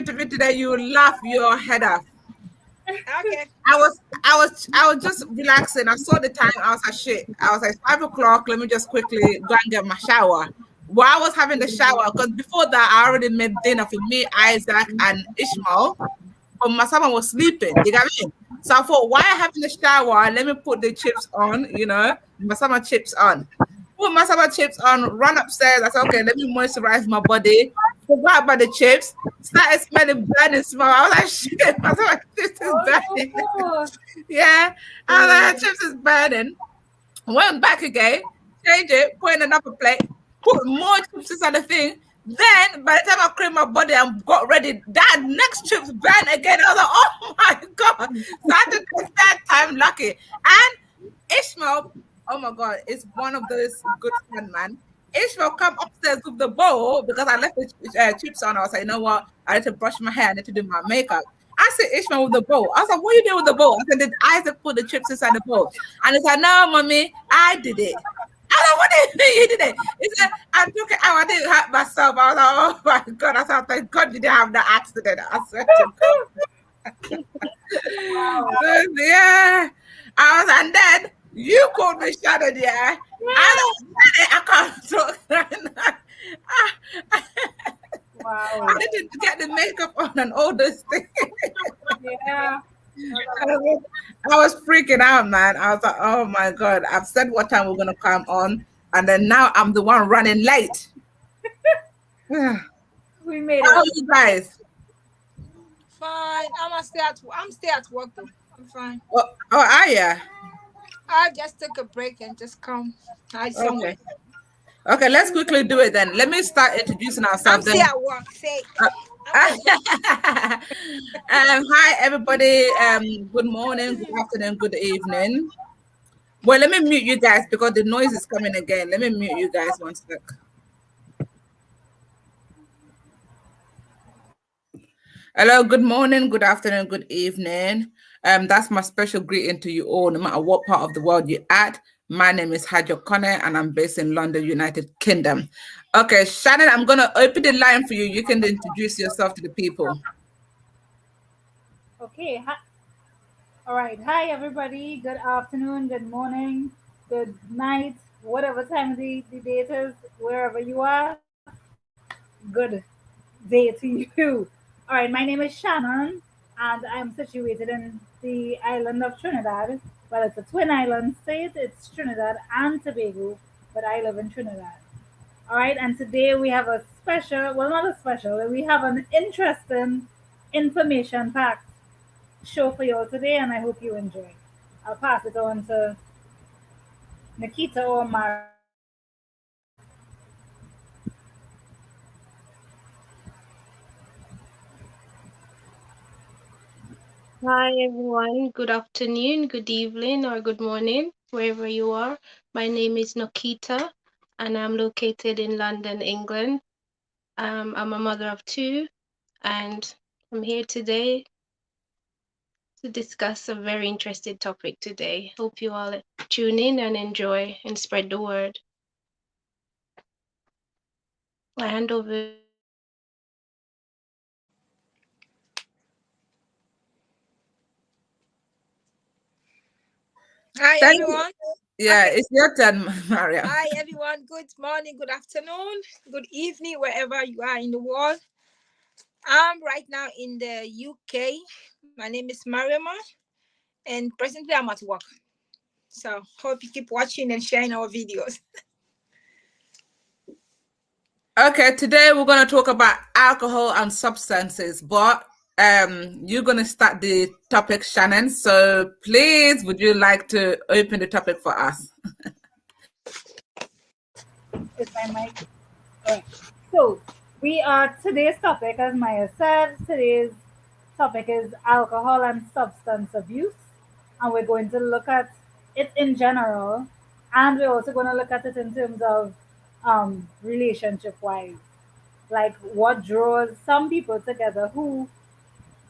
to me today, you will laugh your head off. Okay. I was just relaxing. I saw the time. I was like, shit. I was like, 5 o'clock. Let me just quickly go and get my shower. While I was having the shower, because before that, I already made dinner for me, Isaac, and Ishmael. But my son was sleeping. You got me? So I thought, why having the shower? Let me put the chips on, my summer chips on. Put my summer chips on, run upstairs. I said, okay, let me moisturize my body. Forgot about the chips. Started smelling burning smell. I was like, shit, my summer chips is burning. No. Yeah. I was like, chips is burning. Went back again, change it, put in another plate, put more chips inside the thing. Then by the time I cleaned my body and got ready, that next chips burned again. I was like, oh my god. So I had to take that time lucky. And Ishmael, oh my god, it's one of those good fun, man. Ishmael come upstairs with the bowl because I left the chips on. I was like, you know what? I need to brush my hair, I need to do my makeup. I said Ishmael with the bowl. I was like, what are you doing with the bowl? I said, did Isaac put the chips inside the bowl? And he said, no, mommy, I did it. I was like, what do you mean you did it? He said, I took it out, I didn't hurt myself. I was like, oh my God. I said, thank God you didn't have that accident. I swear to God. Yeah. I was, and then you called me Shannon, yeah. I can't talk right now. Wow. I need to get the makeup on and all those things. Yeah. I was freaking out, man. I was like, oh my God, I've said what time we're going to come on. And then now I'm the one running late. We made How are it. you guys? Fine. I'm still at work though. I'm fine. Oh, are you? I just took a break and just come. Somewhere. Okay, let's quickly do it then. Let me start introducing I'm ourselves. still at work. Say. Hi everybody. Good morning, good afternoon, good evening. Well, let me mute you guys because the noise is coming again. Let me mute you guys one sec. Hello, good morning, good afternoon, good evening. That's my special greeting to you all, no matter what part of the world you're at. My name is Hajo Kondeh and I'm based in London, United Kingdom. Okay, Shannon, I'm going to open the line for you. You can introduce yourself to the people. Okay. All right. Hi, everybody. Good afternoon, good morning, good night, whatever time of the day it is, wherever you are. Good day to you. All right. My name is Shannon, and I'm situated in the island of Trinidad. Well, it's a twin island state. It's Trinidad and Tobago, but I live in Trinidad. All right. And today we have a special, well, not a special, we have an interesting information packed show for you all today, and I hope you enjoy. I'll pass it on to Nikita or Mariama. Hi everyone, good afternoon, good evening, or good morning, wherever you are. My name is Nocketa, and I'm located in London, England. I'm a mother of two, and I'm here today to discuss a very interesting topic today. Hope you all tune in and enjoy and spread the word. I hand over. Hi Thank you. everyone. Yeah, Okay. it's your turn, Maria. Hi everyone. Good morning, good afternoon, good evening, wherever you are in the world. I'm right now in the UK. My name is Mariama, and presently I'm at work. So hope you keep watching and sharing our videos. Okay, today we're going to talk about alcohol and substances, but you're going to start the topic, Shannon. So please, would you like to open the topic for us? Is my mic? All right. So we are today's topic, as Maya said, today's topic is alcohol and substance abuse, and we're going to look at it in general, and we're also going to look at it in terms of relationship wise, like what draws some people together who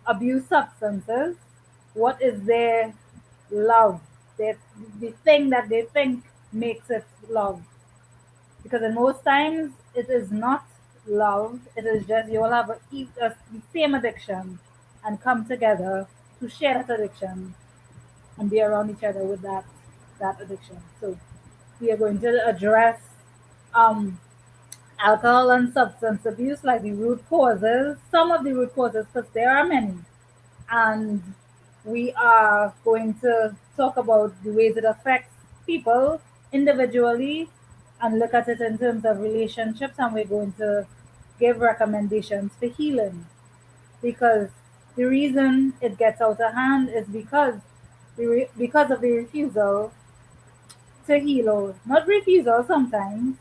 abuse substances. What is their love? Their, the thing that they think makes it love. Because in most times it is not love. It is just you all have the same addiction and come together to share that addiction and be around each other with that addiction. So we are going to address um, alcohol and substance abuse, like the root causes, some of the root causes, because there are many. And we are going to talk about the ways it affects people individually and look at it in terms of relationships. And we're going to give recommendations for healing because the reason it gets out of hand is because of the refusal to heal, or not refusal sometimes.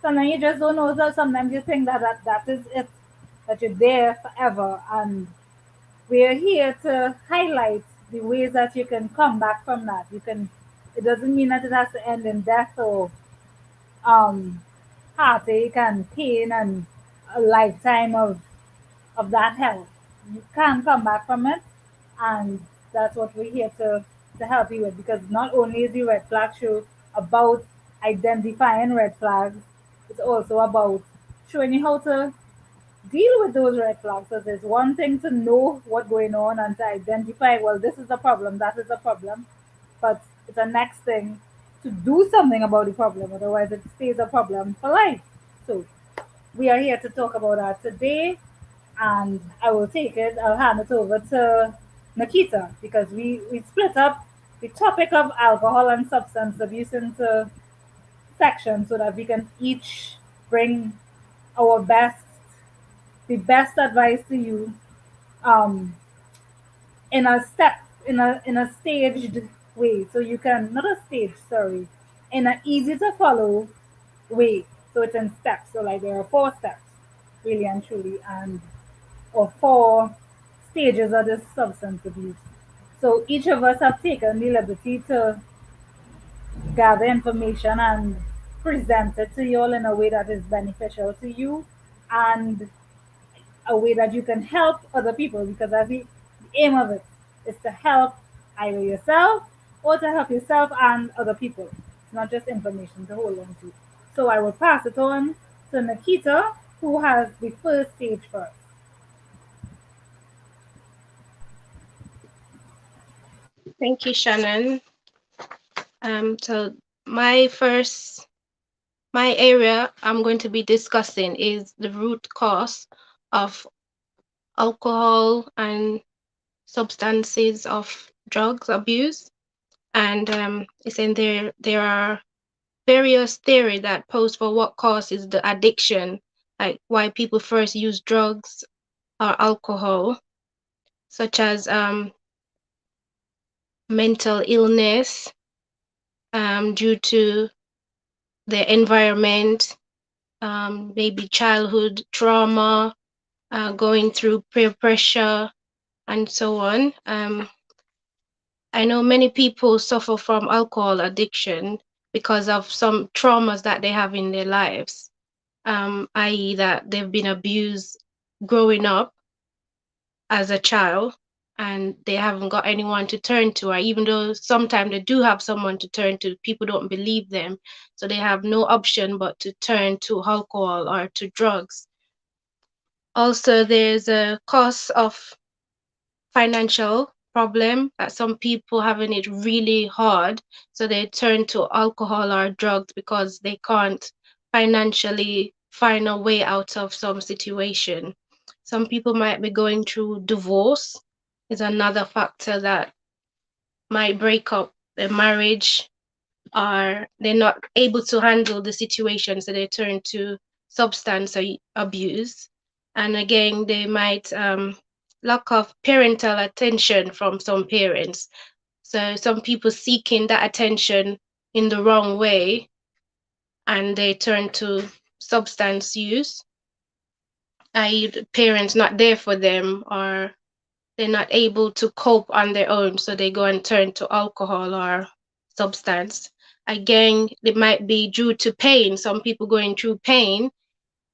Sometimes you just don't know. So sometimes you think that is it, that you're there forever. And we're here to highlight the ways that you can come back from that. You can. It doesn't mean that it has to end in death or um, heartache and pain and a lifetime of that hell. You can come back from it, and that's what we're here to help you with. Because not only is the red flag show about identifying red flags, it's also about showing you how to deal with those red flags. So there's one thing to know what's going on and to identify, well, this is a problem, that is a problem, but it's the next thing to do something about the problem. Otherwise, it stays a problem for life. So we are here to talk about that today, and I will take it. I'll hand it over to Nikita because we split up the topic of alcohol and substance abuse into sections so that we can each bring our best, the best advice to you, um, in a step, in a staged way. So you can, not a stage, sorry, in an easy to follow way. So it's in steps. So like there are 4 steps, really and truly, and or 4 stages of this substance abuse. So each of us have taken the liberty to gather information and present it to you all in a way that is beneficial to you and a way that you can help other people, because that's the aim of it is to help either yourself or to help yourself and other people. It's not just information to hold on to. So I will pass it on to Nikita, who has the first stage first. Thank you, Shannon. So my first, my area I'm going to be discussing is the root cause of alcohol and substances of drugs abuse. And it's in there are various theory that pose for what causes the addiction, like why people first use drugs or alcohol, such as mental illness due to the environment, maybe childhood trauma, going through peer pressure, and so on. I know many people suffer from alcohol addiction because of some traumas that they have in their lives, i.e., that they've been abused growing up as a child and they haven't got anyone to turn to, or even though sometimes they do have someone to turn to, people don't believe them. So they have no option but to turn to alcohol or to drugs. Also, there's a cause of financial problem that some people having it really hard, so they turn to alcohol or drugs because they can't financially find a way out of some situation. Some people might be going through divorce is another factor that might break up their marriage, or they're not able to handle the situation, so they turn to substance abuse. And again, they might lack of parental attention from some parents. So some people seeking that attention in the wrong way, and they turn to substance use, i.e., the parents not there for them, or they're not able to cope on their own, so they go and turn to alcohol or substance. Again, it might be due to pain. Some people going through pain,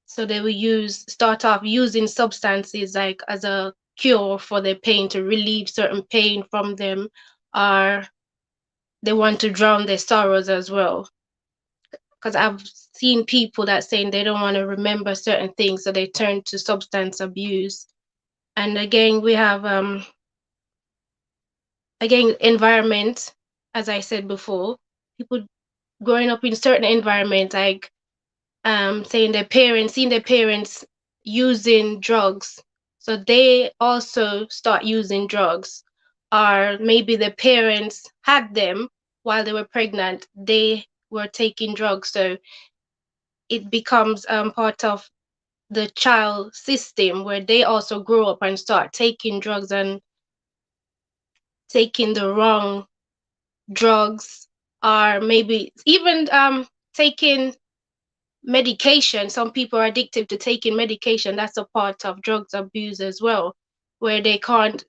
so they will start off using substances like as a cure for their pain, to relieve certain pain from them, or they want to drown their sorrows as well. because I've seen people that saying they don't want to remember certain things, so they turn to substance abuse. And again, we have again, environment, as I said before, people growing up in certain environments, like saying their parents, seeing their parents using drugs, so they also start using drugs. Or maybe their parents had them while they were pregnant, they were taking drugs, so it becomes part of the child system where they also grow up and start taking drugs and taking the wrong drugs, or maybe even taking medication. Some people are addicted to taking medication. That's a part of drugs abuse as well, where they can't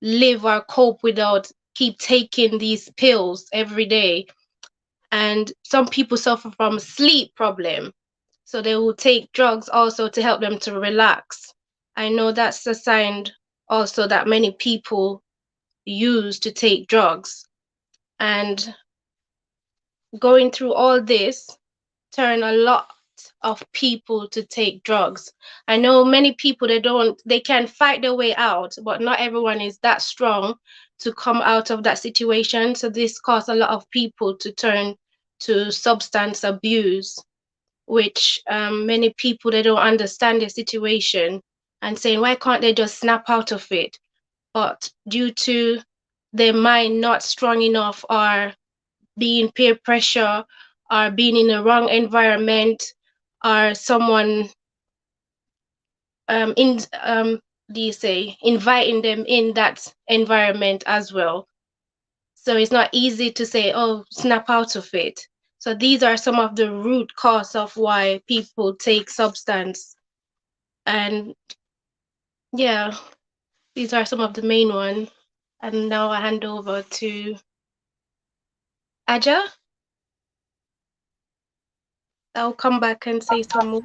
live or cope without keep taking these pills every day. And some people suffer from sleep problem, so they will take drugs also to help them to relax. I know that's a sign also that many people use to take drugs. And going through all this turn a lot of people to take drugs. I know many people, they can fight their way out, but not everyone is that strong to come out of that situation. So this caused a lot of people to turn to substance abuse, which many people, they don't understand their situation and saying, why can't they just snap out of it? But due to their mind not strong enough, or being peer pressure, or being in the wrong environment, or someone in do you say inviting them in that environment as well. So it's not easy to say, oh, snap out of it. So these are some of the root cause of why people take substance. And yeah, these are some of the main ones. And now I hand over to Aja. I'll come back and say some more.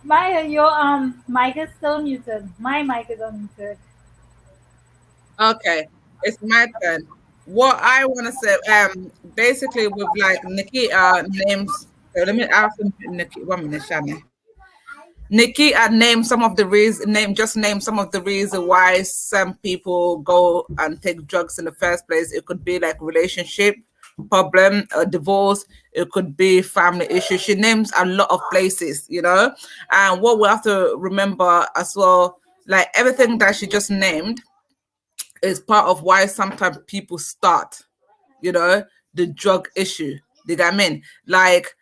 Maya, your mic is still muted. My mic is unmuted. Okay, it's my turn. What I want to say, basically with like Nikita names. So let me ask Nikki 1 minute, Shannon. Nikki, I name some of the reason. Name some of the reason why some people go and take drugs in the first place. It could be like relationship problem, divorce. It could be family issues. She names a lot of places, you know. And what we have to remember as well, like everything that she just named, is part of why sometimes people start, you know, the drug issue. Do you get what I mean? Like,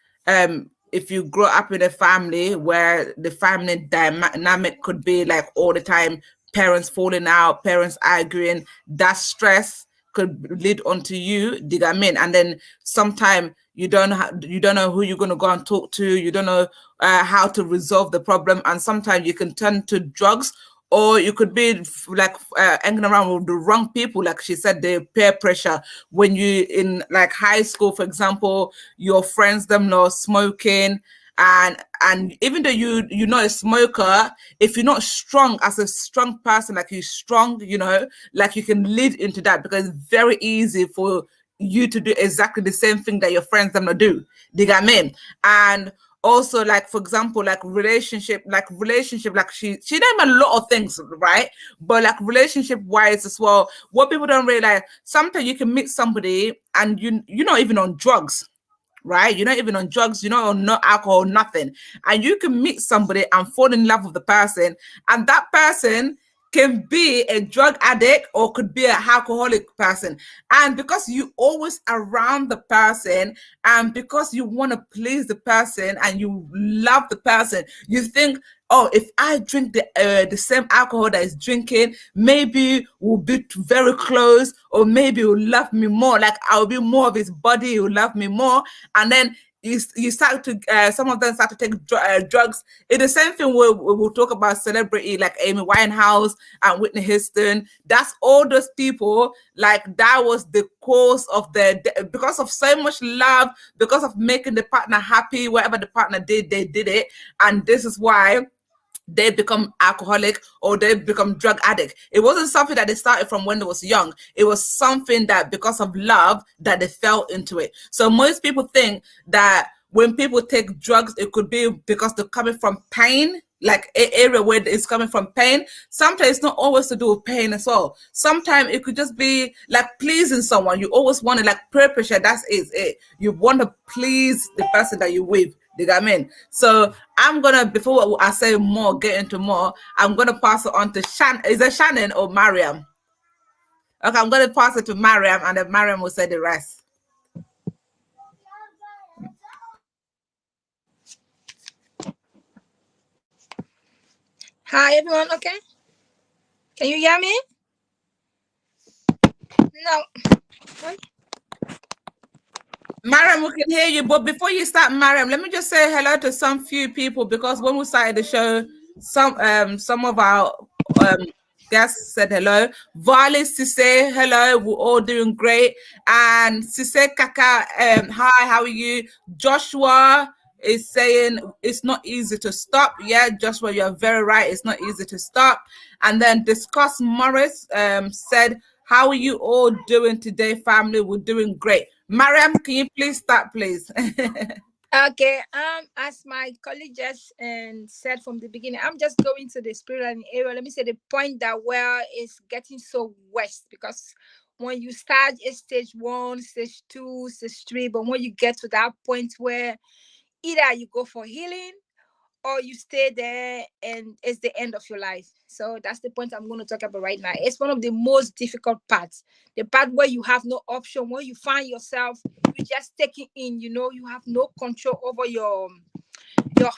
if you grow up in a family where the family dynamic could be like all the time, parents falling out, parents arguing, that stress could lead onto you. Do you get what I mean? And then sometimes you don't know who you're gonna go and talk to. You don't know how to resolve the problem, and sometimes you can turn to drugs, or you could be like hanging around with the wrong people, like she said, the peer pressure. When you in like high school, for example, your friends them know smoking, and even though you're not a smoker, if you're not strong as a strong person, like you're strong, you know, like you can lead into that, because it's very easy for you to do exactly the same thing that your friends them not do. Do you get what I mean? And also, like for example, like relationship, like she named a lot of things, right? But like relationship wise as well, what people don't realize, sometimes you can meet somebody and you're not even on drugs, right? You're not even on drugs, you're not on no alcohol, nothing. And you can meet somebody and fall in love with the person, and that person can be a drug addict or could be an alcoholic person. And because you always around the person, and because you want to please the person and you love the person, you think, oh, if I drink the same alcohol that is drinking, maybe we'll be very close, or maybe he'll love me more. Like I'll be more of his body, he'll love me more. And then you start to some of them start to take drugs. It's the same thing we'll talk about celebrity like Amy Winehouse and Whitney Houston. That's all those people, like that was the cause of because of so much love, because of making the partner happy. Whatever the partner did, they did it. And this is why they become alcoholic or they become drug addict. It wasn't something that they started from when they was young. It was something that because of love that they fell into it. So most people think that when people take drugs, it could be because they're coming from pain, like an area where it's coming from pain. Sometimes it's not always to do with pain as well. Sometimes it could just be like pleasing someone. You always want to like peer pressure. That's it. You want to please the person that you're with. You got me? So I'm gonna, before I say more, get into more, I'm gonna pass it on to Shannon. Is it Shannon or Mariam? Okay, I'm gonna pass it to Mariam, and then Mariam will say the rest. Hi everyone, okay? Can you hear me? No. What? Mariam, we can hear you, but before you start, Mariam, let me just say hello to some few people, because when we started the show, some of our guests said hello. Vali Sise, hello, we're all doing great. And Sise Kaka, hi, how are you? Joshua is saying it's not easy to stop. Yeah, Joshua, you're very right. It's not easy to stop. And then Discuss Morris said, how are you all doing today, family? We're doing great. Mariam, can you please start, please? Okay, as my colleague just said from the beginning, I'm just going to the spirit and area. Let me say the point that where it's getting so worse, because when you start at stage 1, stage 2, stage 3, but when you get to that point where either you go for healing or you stay there and it's the end of your life. So that's the point I'm going to talk about right now. It's one of the most difficult parts, the part where you have no option, where you find yourself, you just taking in, you have no control over your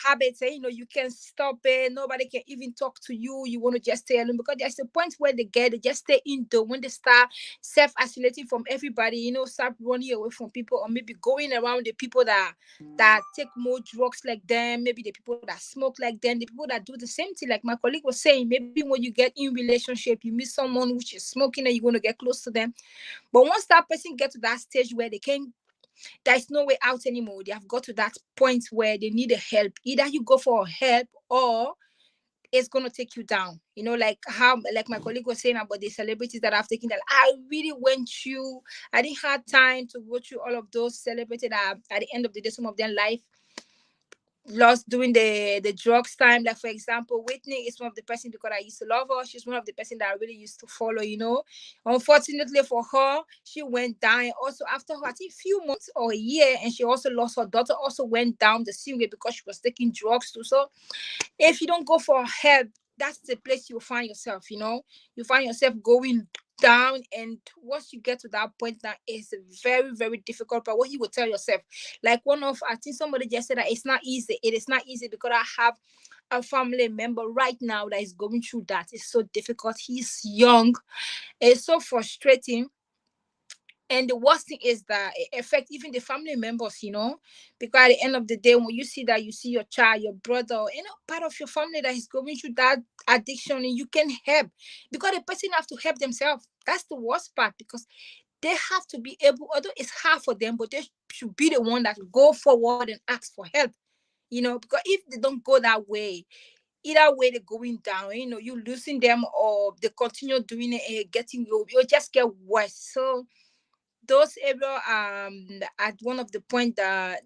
habits, and you can stop it. Nobody can even talk to you. You want to just stay alone, because there's a point where they just stay indoor. When they start self-isolating from everybody, start running away from people, or maybe going around the people that take more drugs like them, maybe the people that smoke like them, the people that do the same thing. Like my colleague was saying, maybe when you get in relationship, you meet someone which is smoking and you want to get close to them. But once that person get to that stage where they can there's no way out anymore. They have got to that point where they need a help. Either you go for help or it's gonna take you down. Like how like my colleague was saying about the celebrities that I've taken, that I really went through. I didn't have time to go through all of those celebrities that at the end of the day, some of their life lost doing the drugs time. Like for example, Whitney is one of the person, because I used to love her. She's one of the person that I really used to follow. Unfortunately for her, she went down. Also after her, I think few months or a year, and she also lost her daughter, also went down the same way, because she was taking drugs too. So if you don't go for help, that's the place you find yourself. You find yourself going down, and once you get to that point, that is very, very difficult. But what you will tell yourself, like I think somebody just said that it's not easy. It is not easy, because I have a family member right now that is going through that. It's so difficult. He's young. It's so frustrating. And the worst thing is that it affects even the family members. Because at the end of the day, when you see that, you see your child, your brother, or any part of your family that is going through that addiction, and you can help, because the person have to help themselves. That's the worst part, because they have to be able, although it's hard for them, but they should be the one that go forward and ask for help. Because if they don't go that way, either way they're going down, you losing them, or they continue doing it and getting you'll just get worse. So those area at one of the point that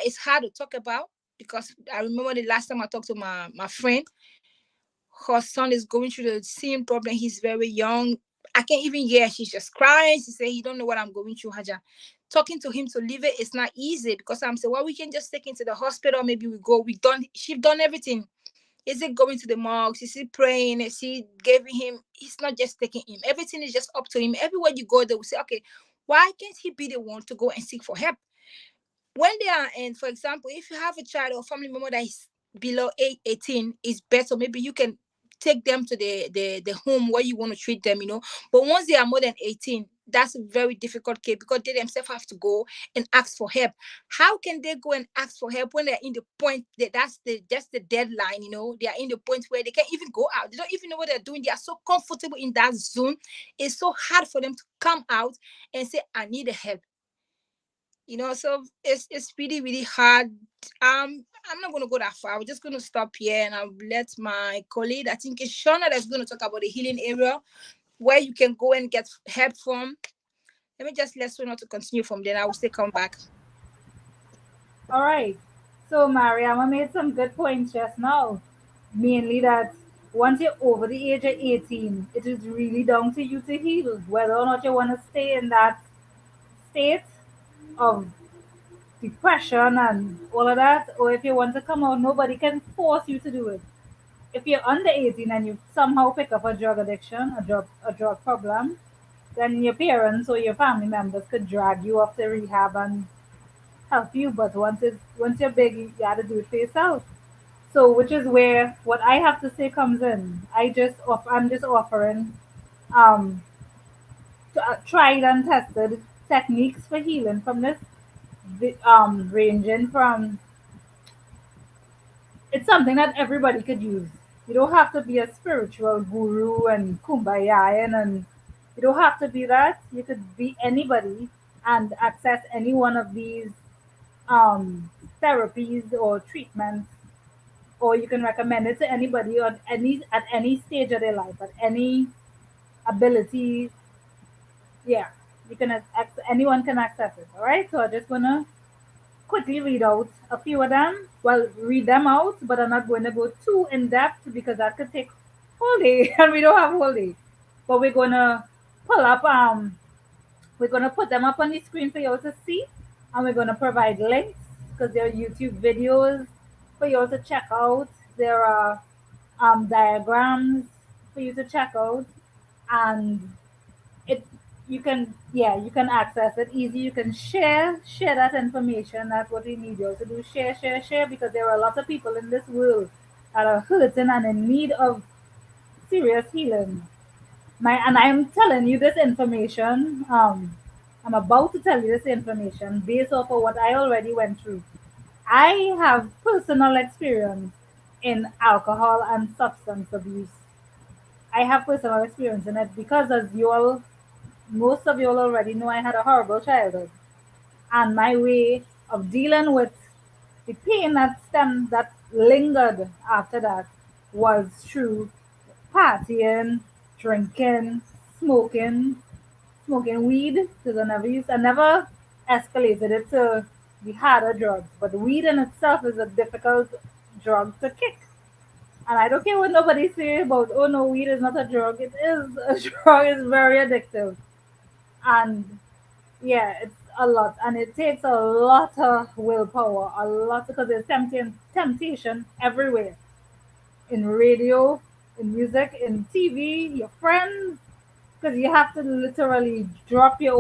is hard to talk about, because I remember the last time I talked to my friend, her son is going through the same problem. He's very young. I can't even hear. She's just crying. She said, he don't know what I'm going through, Haja. Talking to him to leave it is not easy, because I'm saying, well, we can just take him to the hospital. Maybe she's done everything. Is it going to the mosque? Is he praying? Is he giving him? He's not just taking him. Everything is just up to him. Everywhere you go, they will say, okay, why can't he be the one to go and seek for help? When they are, and for example, if you have a child or family member that is below 18, is better. Maybe you can take them to the home where you want to treat them. But once they are more than 18, that's a very difficult case, because they themselves have to go and ask for help. How can they go and ask for help when they're in the point that's the deadline? They are in the point where they can't even go out. They don't even know what they're doing. They are so comfortable in that zone. It's so hard for them to come out and say, I need help. So it's really, really hard. I'm not going to go that far. We're just going to stop here and I'll let my colleague, I think it's Shauna, that's going to talk about the healing area where you can go and get help from. Let me just let Shauna to continue from there. I will still come back. All right. So Mariama made some good points just now. Mainly that once you're over the age of 18, it is really down to you to heal, whether or not you want to stay in that state of depression and all of that, or if you want to come out, nobody can force you to do it. If you're under 18 and you somehow pick up a drug addiction, a drug problem, then your parents or your family members could drag you off to rehab and help you. But once you're big, you gotta do it for yourself. So, which is where what I have to say comes in. I'm just offering um, tried and tested techniques for healing from this, ranging from it's something that everybody could use. You don't have to be a spiritual guru and kumbaya and you don't have to be that. You could be anybody and access any one of these um, therapies or treatments, or you can recommend it to anybody on any at any stage of their life, at any ability. Yeah, you can anyone can access it. All right. So I just wanna quickly read out a few of them. Well, read them out, but I'm not going to go too in depth because that could take whole day, and we don't have whole day. But we're gonna pull up. We're gonna put them up on the screen for you all to see, and we're gonna provide links because there are YouTube videos for you all to check out. There are diagrams for you to check out, and it you can you can access it easy. You can share that information. That's what we need you all to do. Share because there are a lot of people in this world that are hurting and in need of serious healing. And I'm telling you this information. I'm about to tell you this information based off of what I already went through. I have personal experience in alcohol and substance abuse. I have personal experience in it because, as you all, most of you all already know, I had a horrible childhood, and my way of dealing with the pain that lingered after that was through partying, drinking, smoking, smoking weed. Because I never escalated it to the harder drugs. But weed in itself is a difficult drug to kick. And I don't care what nobody say about, oh no, weed is not a drug. It is a drug. It's very addictive. And yeah, it's a lot. And it takes a lot of willpower, a lot, because there's temptation everywhere, in radio, in music, in TV, your friends, because you have to literally drop your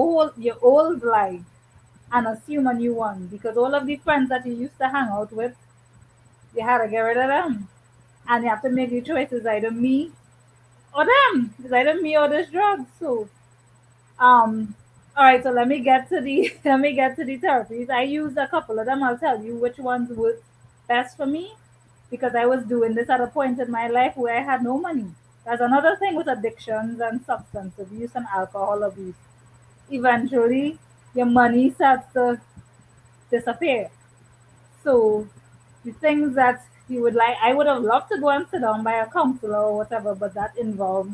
old life and assume a new one. Because all of the friends that you used to hang out with, you had to get rid of them, and you have to make your choices, either me or them. It's either me or this drug. So all right, so let me get to the let me get to the therapies. I used a couple of them. I'll tell you which ones worked best for me, because I was doing this at a point in my life where I had no money. That's another thing with addictions and substance abuse and alcohol abuse. Eventually, your money starts to disappear. So the things that you would like, I would have loved to go and sit down by a counselor or whatever, but that involved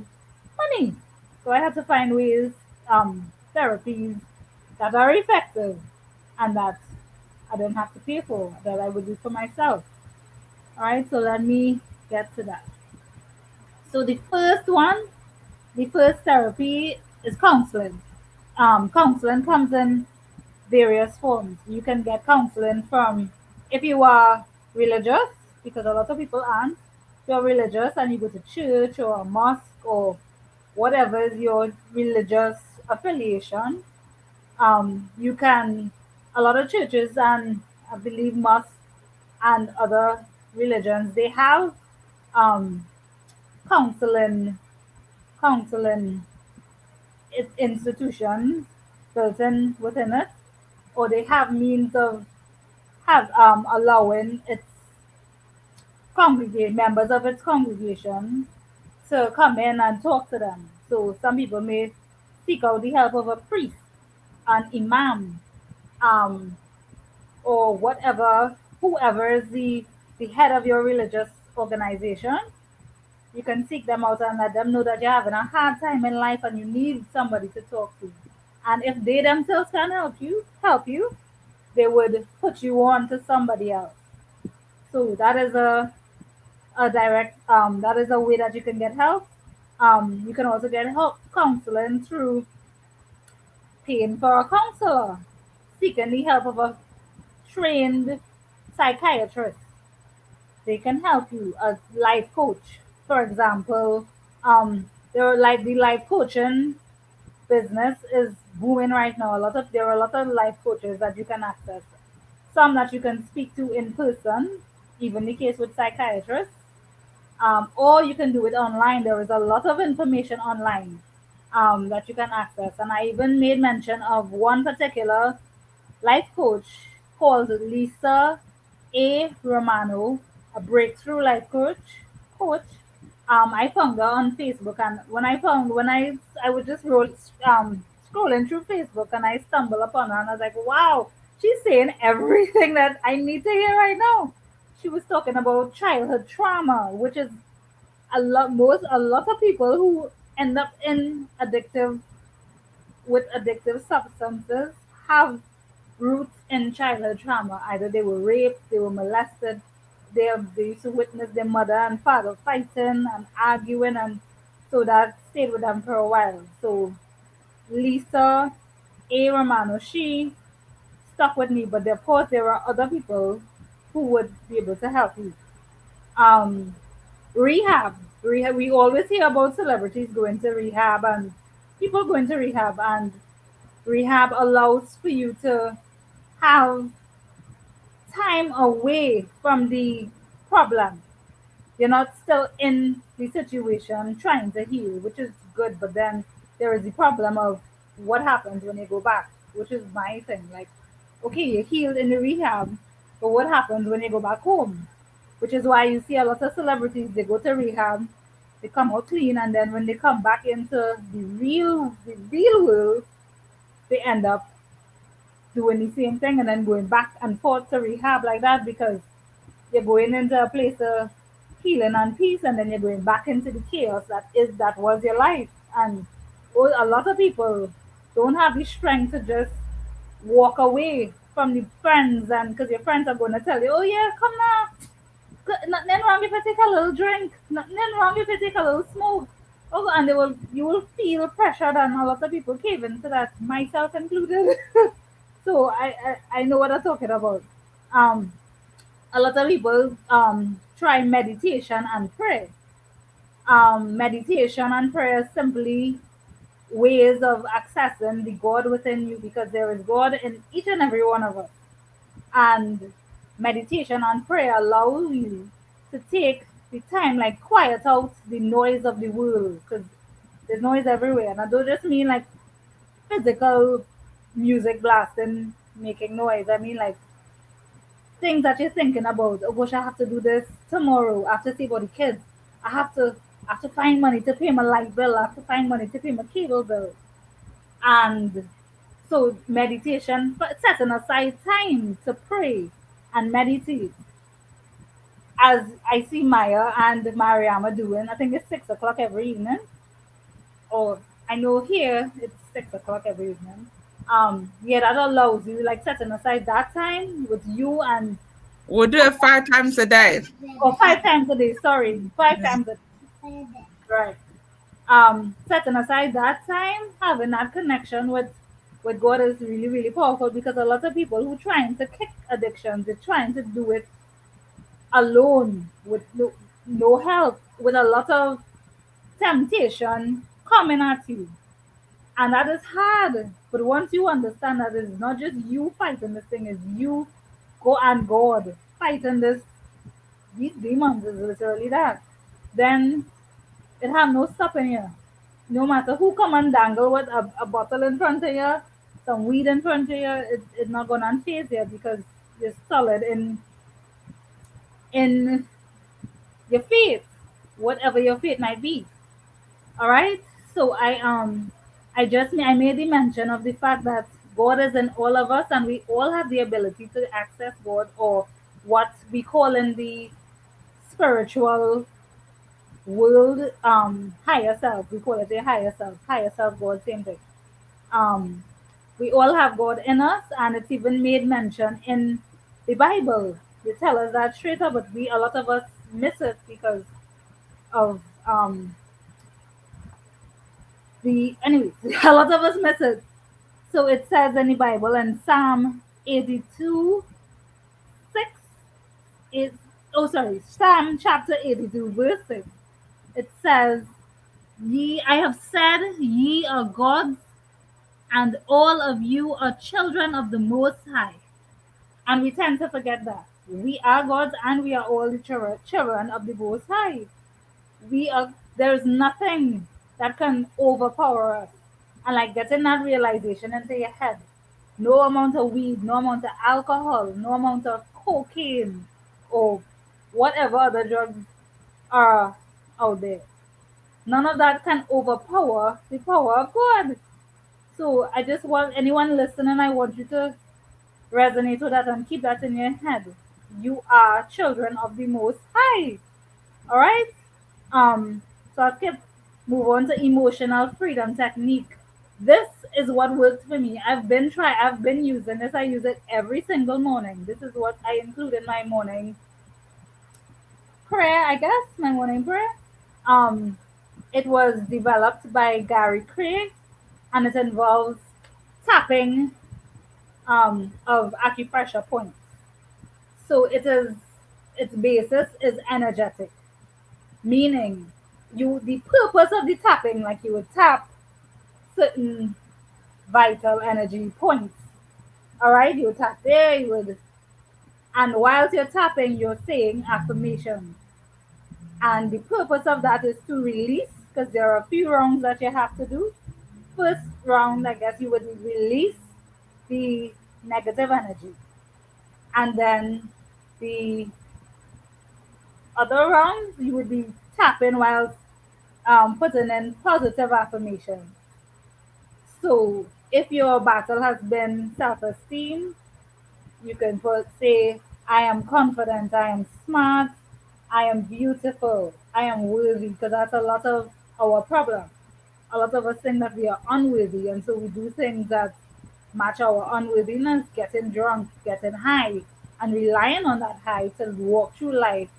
money. So I had to find ways, therapies that are effective and that I don't have to pay for, that I would do for myself. All right, so let me get to that. So the first therapy is counseling. Counseling comes in various forms. You can get counseling from, if you are religious, because a lot of people aren't. If you're religious and you go to church or a mosque or whatever is your religious affiliation, you can, a lot of churches and I believe mosques and other religions, they have um, counseling counseling institutions built in within it, or they have means of have allowing its congregate members of its congregation to come in and talk to them. So some people may seek out the help of a priest, an imam, um, or whatever, whoever is the head of your religious organization. You can seek them out and let them know that you're having a hard time in life and you need somebody to talk to. And if they themselves can help you, they would put you on to somebody else. So that is a direct that is a way that you can get help. You can also get help counseling through paying for a counselor, seeking the help of a trained psychiatrist. They can help you. A life coach, for example, there are like the life coaching business is booming right now. There are a lot of life coaches that you can access. Some that you can speak to in person, even the case with psychiatrists, or you can do it online. There is a lot of information online that you can access. And I even made mention of one particular life coach called Lisa A. Romano, a breakthrough life coach. I found her on Facebook, and when I was just scrolling through Facebook, and I stumbled upon her, and I was like, wow, she's saying everything that I need to hear right now. She was talking about childhood trauma, which is a lot of people who end up in addictive with addictive substances have roots in childhood trauma. Either they were raped, they were molested, they used to witness their mother and father fighting and arguing, and so that stayed with them for a while. So Lisa A. Romano, she stuck with me, but of course there are other people who would be able to help you. Um, rehab. We always hear about celebrities going to rehab and people going to rehab, and rehab allows for you to have time away from the problem. You're not still in the situation trying to heal, which is good, but then there is the problem of what happens when you go back, which is my thing. Like, okay, you're healed in the rehab, but what happens when you go back home? Which is why you see a lot of celebrities, they go to rehab, they come out clean, and then when they come back into the real world, they end up doing the same thing and then going back and forth to rehab like that, because you're going into a place of healing and peace, and then you're going back into the chaos that was your life. And a lot of people don't have the strength to just walk away from the friends, and because your friends are going to tell you, oh yeah, come now, nothing wrong if I take a little drink, nothing wrong if I take a little smoke. Oh, and you will feel pressured, and a lot of people cave into that, myself included. So I know what I'm talking about. Um, a lot of people try meditation and prayer. Meditation and prayer is simply ways of accessing the God within you, because there is God in each and every one of us. And meditation and prayer allow you to take the time, like quiet out the noise of the world, because there's noise everywhere. And I don't just mean like physical music blasting, making noise. I mean like things that you're thinking about. Oh gosh, I have to do this tomorrow. I have to see about the kids. I have to I have to find money to pay my light bill. I have to find money to pay my cable bill. And so meditation, but setting aside time to pray and meditate. As I see Maya and Mariama doing, I think it's 6 o'clock every evening. Or I know here it's 6 o'clock every evening. Yeah, that allows you like setting aside that time with you and We'll do it 5 times a day. or 5 times a day, sorry, five Yeah. times a day. Right. Setting aside that time, having that connection with God is really, really powerful, because a lot of people who trying to kick addictions, they're trying to do it alone with no help, with a lot of temptation coming at you. And that is hard. But once you understand that it's not just you fighting this thing, it's you go and God fighting these demons, is literally that. Then it have no stopping you. No matter who come and dangle with a bottle in front of you, some weed in front of you, it's not gonna unfaze you, because you're solid in your faith, whatever your faith might be. All right. So I made the mention of the fact that God is in all of us, and we all have the ability to access God, or what we call in the spiritual world higher self. We call it a higher self, God, same thing. Um, we all have God in us, and it's even made mention in the Bible. They tell us that straight up, but a lot of us miss it because of anyways, a lot of us miss it. So it says in the Bible in Psalm 82 6 is Psalm chapter 82 verse 6. It says, Ye I have said ye are gods, and all of you are children of the Most High. And we tend to forget that. We are gods and we are all the children of the Most High. There's nothing that can overpower us. And like getting that realization into your head. No amount of weed, no amount of alcohol, no amount of cocaine or whatever other drugs are out there. None of that can overpower the power of God. So I just want anyone listening, I want you to resonate with that and keep that in your head. You are children of the Most High. All right. So I'll move on to emotional freedom technique. This is what worked for me. I've been using this. I use it every single morning. This is what I include in my morning prayer, I guess, my morning prayer. Um, it was developed by Gary Craig, and it involves tapping of acupressure points. So its basis is energetic, meaning the purpose of the tapping, like you would tap certain vital energy points. All right, you would tap there, and whilst you're tapping, you're saying affirmations. And the purpose of that is to release, because there are a few rounds that you have to do. First round, I guess you would release the negative energy. And then the other rounds, you would be tapping while putting in positive affirmations. So if your battle has been self-esteem, you can say, I am confident, I am smart, I am beautiful, I am worthy, because that's a lot of our problem. A lot of us think that we are unworthy, and so we do things that match our unworthiness, getting drunk, getting high, and relying on that high to walk through life.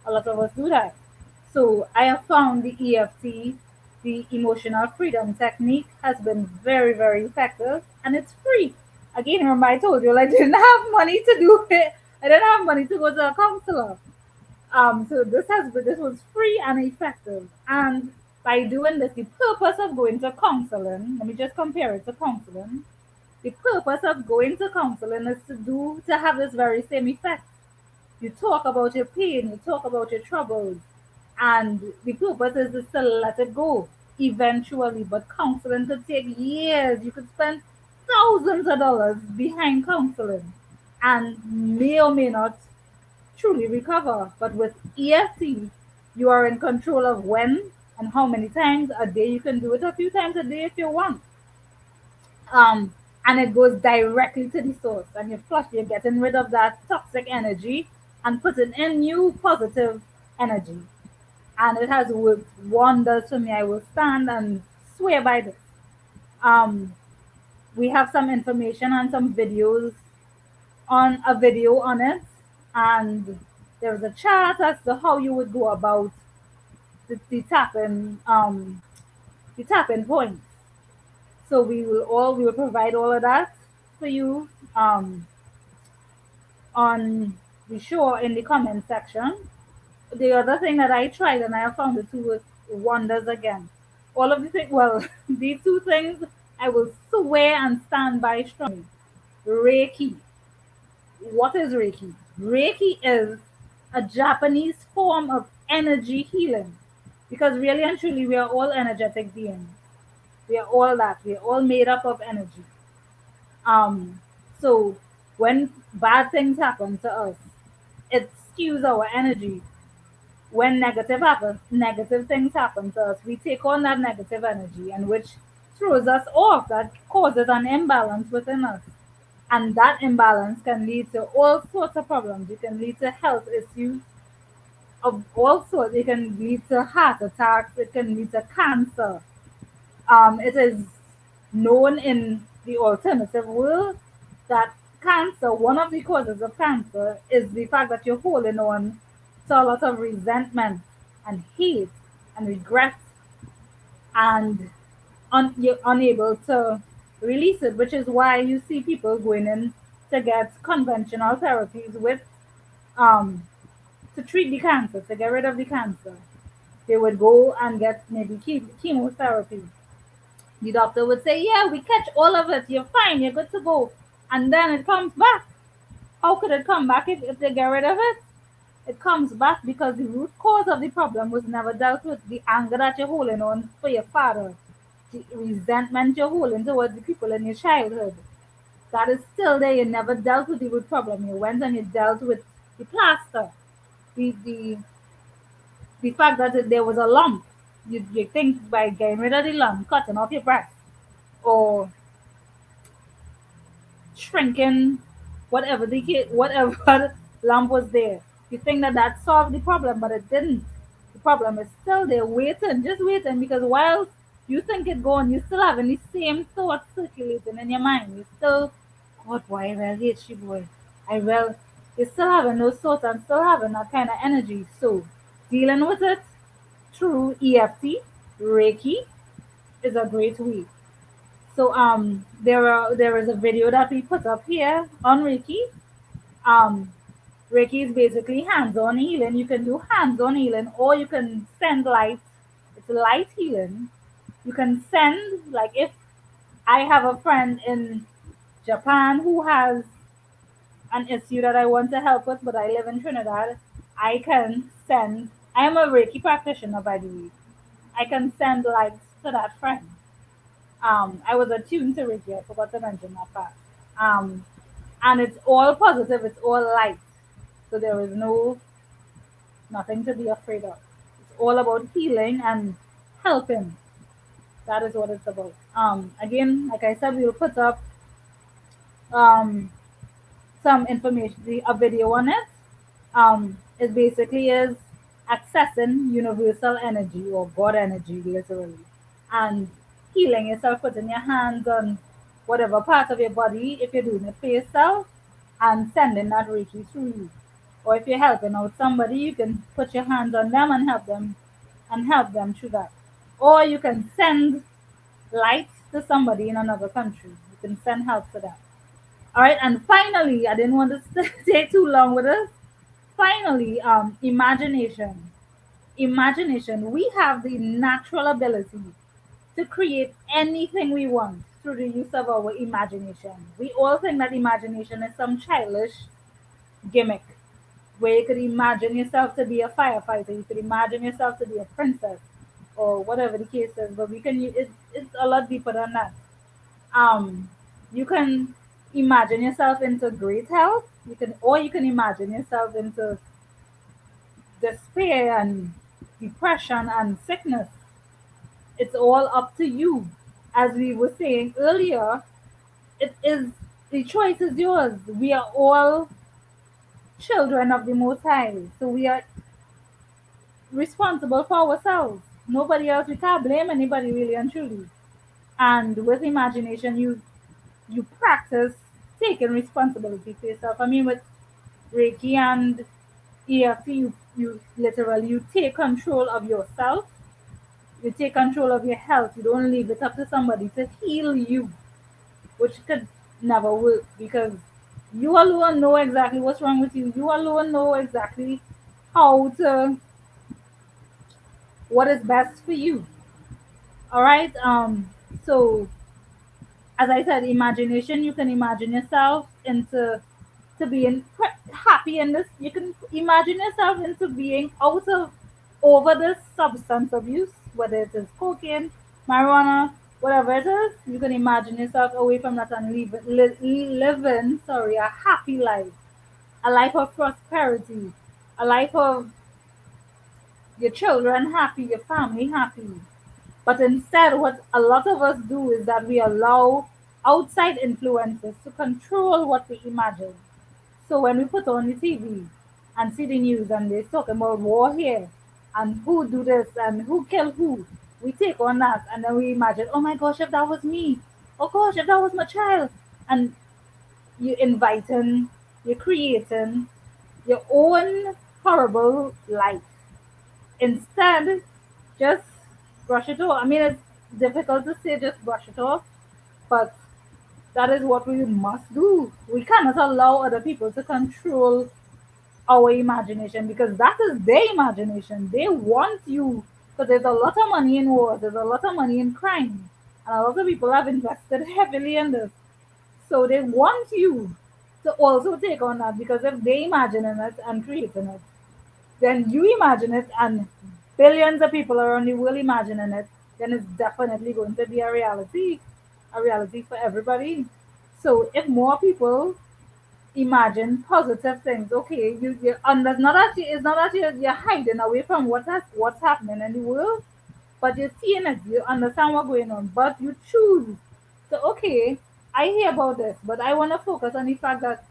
A lot of us do that. So I have found the EFT, the emotional freedom technique, has been very, very effective, and it's free. Again, remember I told you I didn't have money to do it. I didn't have money to go to a counselor. So this was free and effective. And by doing this, the purpose of going to counseling, let me just compare it to counseling. The purpose of going to counseling is to have this very same effect. You talk about your pain, you talk about your troubles, and the purpose is to let it go eventually. But counseling could take years. You could spend thousands of dollars behind counseling and may or may not truly recover. But with EFT, you are in control of when and how many times a day. You can do it a few times a day if you want. And it goes directly to the source, and you're getting rid of that toxic energy and putting in new positive energy. And it has worked wonders for me. I will stand and swear by this. Um, we have some information and some videos on a video on it, and there's a chart as to how you would go about the tapping point. So we will provide all of that for you on the show in the comment section. The other thing that I tried and I found it two wonders again. All of the things, well, these two things I will swear and stand by strongly. Reiki. What is Reiki? Reiki is a Japanese form of energy healing, because really and truly we are all energetic beings. We are all that. We are all made up of energy. Um, so when bad things happen to us, it skews our energy. When negative things happen to us, we take on that negative energy, and which throws us off. That causes an imbalance within us. And that imbalance can lead to all sorts of problems. It can lead to health issues of all sorts. It can lead to heart attacks. It can lead to cancer. It is known in the alternative world that cancer, one of the causes of cancer, is the fact that you're holding on to a lot of resentment and hate and regret, and you're unable to release it, which is why you see people going in to get conventional therapies with um, to treat the cancer, to get rid of the cancer. They would go and get maybe chemotherapy. The doctor would say, "Yeah, we catch all of it. You're fine. You're good to go." And then it comes back. How could it come back if they get rid of it? It comes back because the root cause of the problem was never dealt with. The anger that you're holding on for your father, the resentment you're holding towards the people in your childhood, that is still there. You never dealt with the root problem. You went and you dealt with the plaster, the the the fact that there was a lump. You think by getting rid of the lump, cutting off your breast, or shrinking whatever lump was there. You think that that solved the problem, but it didn't. The problem is still there, waiting, just waiting, because while you think it's gone, you're still having the same thoughts circulating in your mind. You still, God, why I will hate you, boy. I will. You're still having those thoughts and still having that kind of energy. So, dealing with it through EFT, Reiki, is a great way. So there is a video that we put up here on Reiki. Um Reiki is basically hands-on healing. You can do hands-on healing or you can send light. It's light healing. You can send, like, if I have a friend in Japan who has an issue that I want to help with, but I live in Trinidad, I can send, I am a Reiki practitioner, by the way. I can send lights to that friend. I was attuned to Reiki. I forgot to mention that part. Um, and it's all positive. It's all light. So there is nothing to be afraid of. It's all about healing and helping. That is what it's about. Again, like I said, we'll put up um, some information, a video on it. It basically is accessing universal energy or God energy, literally, and healing yourself, putting your hands on whatever part of your body, if you're doing it for yourself, and sending that Reiki through you. Or if you're helping out somebody, you can put your hands on them and help them through that. Or you can send light to somebody in another country. You can send help to them. All right, and finally, I didn't want to take too long with us. Finally, imagination. Imagination. We have the natural ability to create anything we want through the use of our imagination. We all think that imagination is some childish gimmick where you could imagine yourself to be a firefighter, you could imagine yourself to be a princess, or whatever the case is. But it's a lot deeper than that. Um, you can imagine yourself into great health. You can imagine yourself into despair and depression and sickness. It's all up to you. As we were saying earlier, it is the choice is yours. We are all children of the Most High, so we are responsible for ourselves. Nobody else. We can't blame anybody, really and truly. And with imagination, you practice taking responsibility for yourself. I mean, with Reiki and EFT, you literally you take control of yourself. You take control of your health. You don't leave it up to somebody to heal you, which could never work because you alone know exactly what's wrong with you. You alone know exactly how to what is best for you. All right. So as I said, imagination. You can imagine yourself into to being happy in this. You can imagine yourself into being out of over this substance abuse, whether it is cocaine, marijuana, whatever it is. You can imagine yourself away from that and living, sorry, a happy life, a life of prosperity, a life of your children happy, your family happy. But instead, what a lot of us do is that we allow outside influences to control what we imagine. So when we put on the TV and see the news and they're talking about war here and who do this and who kill who, we take on that and then we imagine, oh my gosh, if that was me, oh gosh, if that was my child, and you're inviting, you're creating your own horrible life. Instead, just brush it off. I mean, it's difficult to say just brush it off, but that is what we must do. We cannot allow other people to control our imagination because that is their imagination. They want you because there's a lot of money in war, there's a lot of money in crime, and a lot of people have invested heavily in this. So they want you to also take on that because if they imagining it and creating it, then you imagine it and billions of people around the world imagining it, then it's definitely going to be a reality for everybody. So if more people imagine positive things, okay, you and it's not that you're hiding away from what's happening in the world, but you're seeing it, you understand what's going on, but you choose. So okay, I hear about this, but I want to focus on the fact that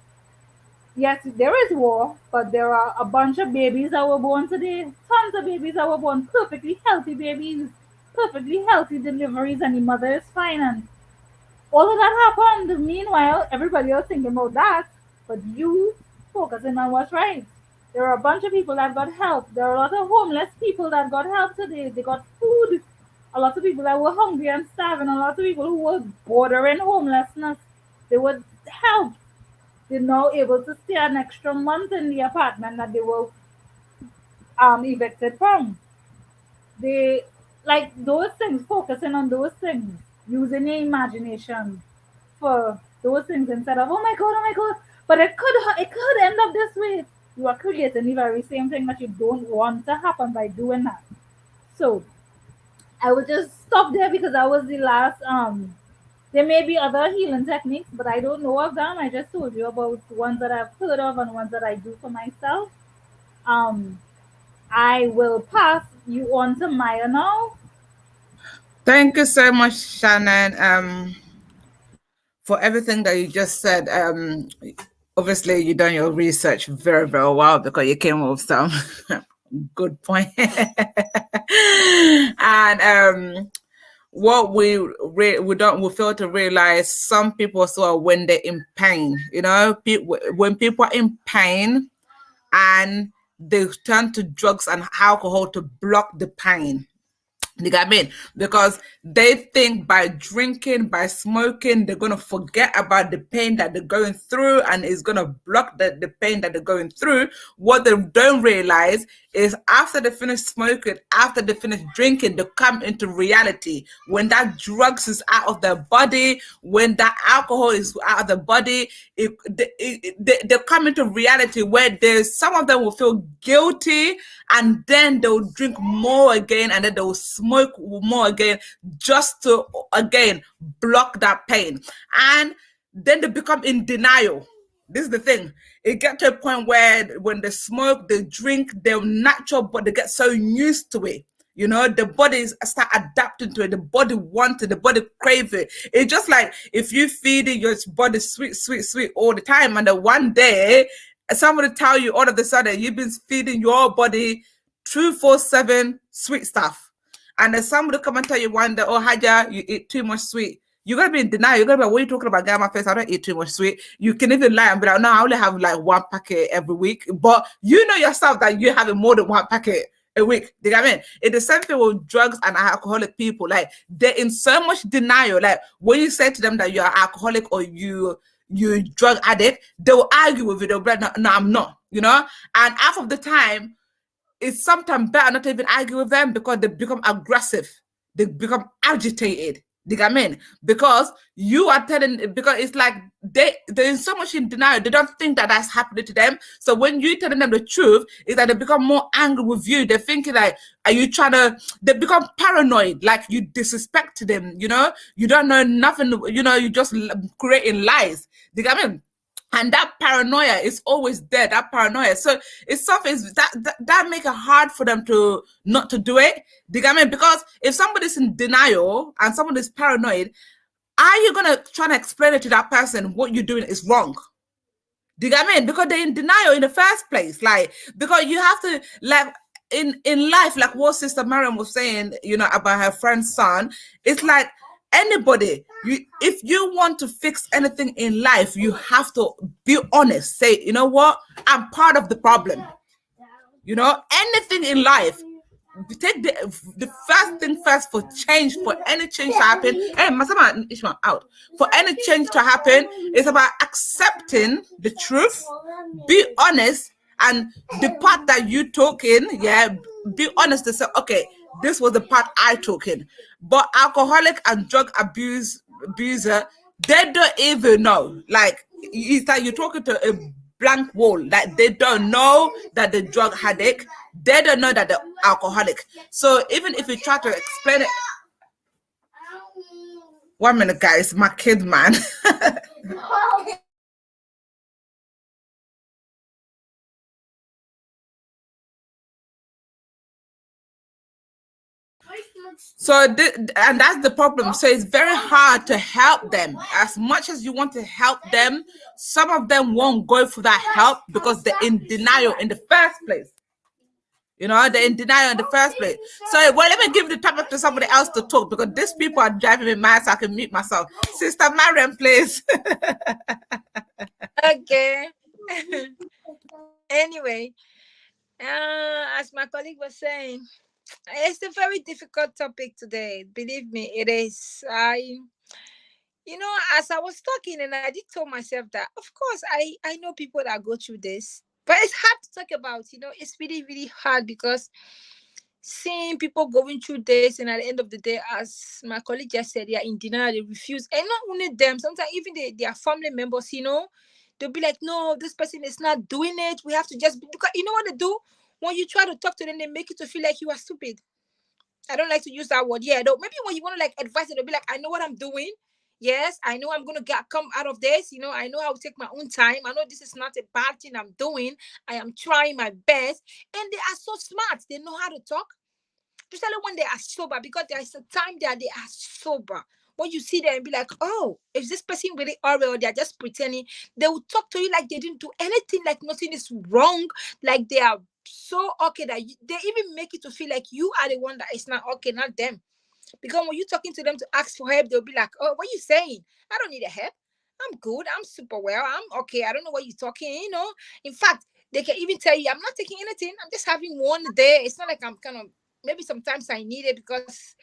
yes, there is war, but there are a bunch of babies that were born today. Tons of babies that were born perfectly healthy babies, perfectly healthy deliveries, and the mother is fine. And all of that happened. Meanwhile, everybody else thinking about that, but you focusing on what's right. There are a bunch of people that got help. There are a lot of homeless people that got help today. They got food. A lot of people that were hungry and starving. A lot of people who were bordering homelessness. They were helped. They're now able to stay an extra month in the apartment that they were evicted from. They like those things, focusing on those things, using your imagination for those things instead of oh my god, but it could end up this way. You are creating the very same thing that you don't want to happen by doing that. So I would just stop there because that was the last. There may be other healing techniques, but I don't know of them. I just told you about ones that I've heard of and ones that I do for myself. Um, I will pass you on to Maya now. Thank you so much, Shannon, for everything that you just said. Obviously, you done your research very, very well because you came up with some good point. And what we fail to realize, some people saw when they're in pain, when people are in pain and they turn to drugs and alcohol to block the pain. You get me? Because they think by drinking, by smoking, they're going to forget about the pain that they're going through and it's going to block the pain that they're going through. What they don't realize is after they finish smoking, after they finish drinking, they come into reality. When that drugs is out of their body, when that alcohol is out of the body, they come into reality where some of them will feel guilty and then they'll drink more again and then they'll smoke more again just to, again, block that pain. And then they become in denial. This is the thing. It gets to a point where when they smoke, they drink, they're natural, but they get so used to it. The bodies start adapting to it. The body wants it. The body crave it. It's just like if you feed your body sweet, sweet, sweet all the time, and then one day somebody tell you all of a sudden you've been feeding your body 247 sweet stuff, and then somebody come and tell you one day, oh Haja, you eat too much sweet. You're gonna be in denial. You're gonna be like, what are you talking about? Get out my face. I don't eat too much sweet. You can even lie and be like, no, I only have like one packet every week. But you know yourself that you're having more than one packet a week. Do you get what I mean? It's the same thing with drugs and alcoholic people. Like, they're in so much denial. Like, when you say to them that you're alcoholic or you drug addict, they will argue with you. They'll be like, no, I'm not. And half of the time, it's sometimes better not to even argue with them because they become aggressive. They become agitated. Do you get what I mean? Because you are telling, because it's like they're in so much in denial. They don't think that that's happening to them. So when you're telling them the truth, it's that they become more angry with you. They're thinking like, are you trying to, they become paranoid, like you disrespect them, you don't know nothing, you just creating lies. Do you get what I mean? And that paranoia is always there, that paranoia. So it's something that make it hard for them to not to do it. Do you get me? Because if somebody's in denial and somebody's paranoid, are you gonna try to explain it to that person what you're doing is wrong? Do you get what I mean? Because they're in denial in the first place. Like, because you have to, like, in life, like what Sister Mariam was saying, about her friend's son, it's like anybody, if you want to fix anything in life, you have to be honest. Say, you know what? I'm part of the problem. Anything in life, take the first thing first for change, for any change to happen. Hey, Masama Ishmael out. For any change to happen, it's about accepting the truth, be honest, and the part that you took in, be honest to say, okay, this was the part I took in. But alcoholic and drug abuser, they don't even know. Like, it's like you're talking to a blank wall. Like, they don't know that the drug addict, they don't know that the alcoholic. So even if you try to explain it, 1 minute, guys, my kid, man. So, and that's the problem. So it's very hard to help them. As much as you want to help them, some of them won't go for that help because they're in denial in the first place. They're in denial in the first place. So, well, let me give the topic to somebody else to talk, because these people are driving me mad, so I can mute myself. Sister Mariam, please. Okay. Anyway, as my colleague was saying, it's a very difficult topic today. Believe me, it is. As I was talking, and I did tell myself that, of course, I know people that go through this, but it's hard to talk about. It's really, really hard, because seeing people going through this, and at the end of the day, as my colleague just said, they are in denial, they refuse. And not only them, sometimes even their family members, they'll be like, no, this person is not doing it. We have to just, because you know what they do? When you try to talk to them, they make you to feel like you are stupid. I don't like to use that word. Yeah, though, maybe when you want to like advise them, they'll be like, I know what I'm doing. Yes, I know I'm gonna come out of this. I know I'll take my own time. I know this is not a bad thing I'm doing. I am trying my best. And they are so smart. They know how to talk, especially when they are sober, because there is a time that they are sober. When you see them and be like, oh, is this person really or they're just pretending? They will talk to you like they didn't do anything, like nothing is wrong, like they are so okay that they even make it to feel like you are the one that is not okay, not them. Because when you're talking to them to ask for help, they'll be like, oh, what are you saying? I don't need a help. I'm good. I'm super well. I'm okay. I don't know what you're talking, In fact, they can even tell you, I'm not taking anything. I'm just having one day. It's not like I'm kind of, maybe sometimes I need it because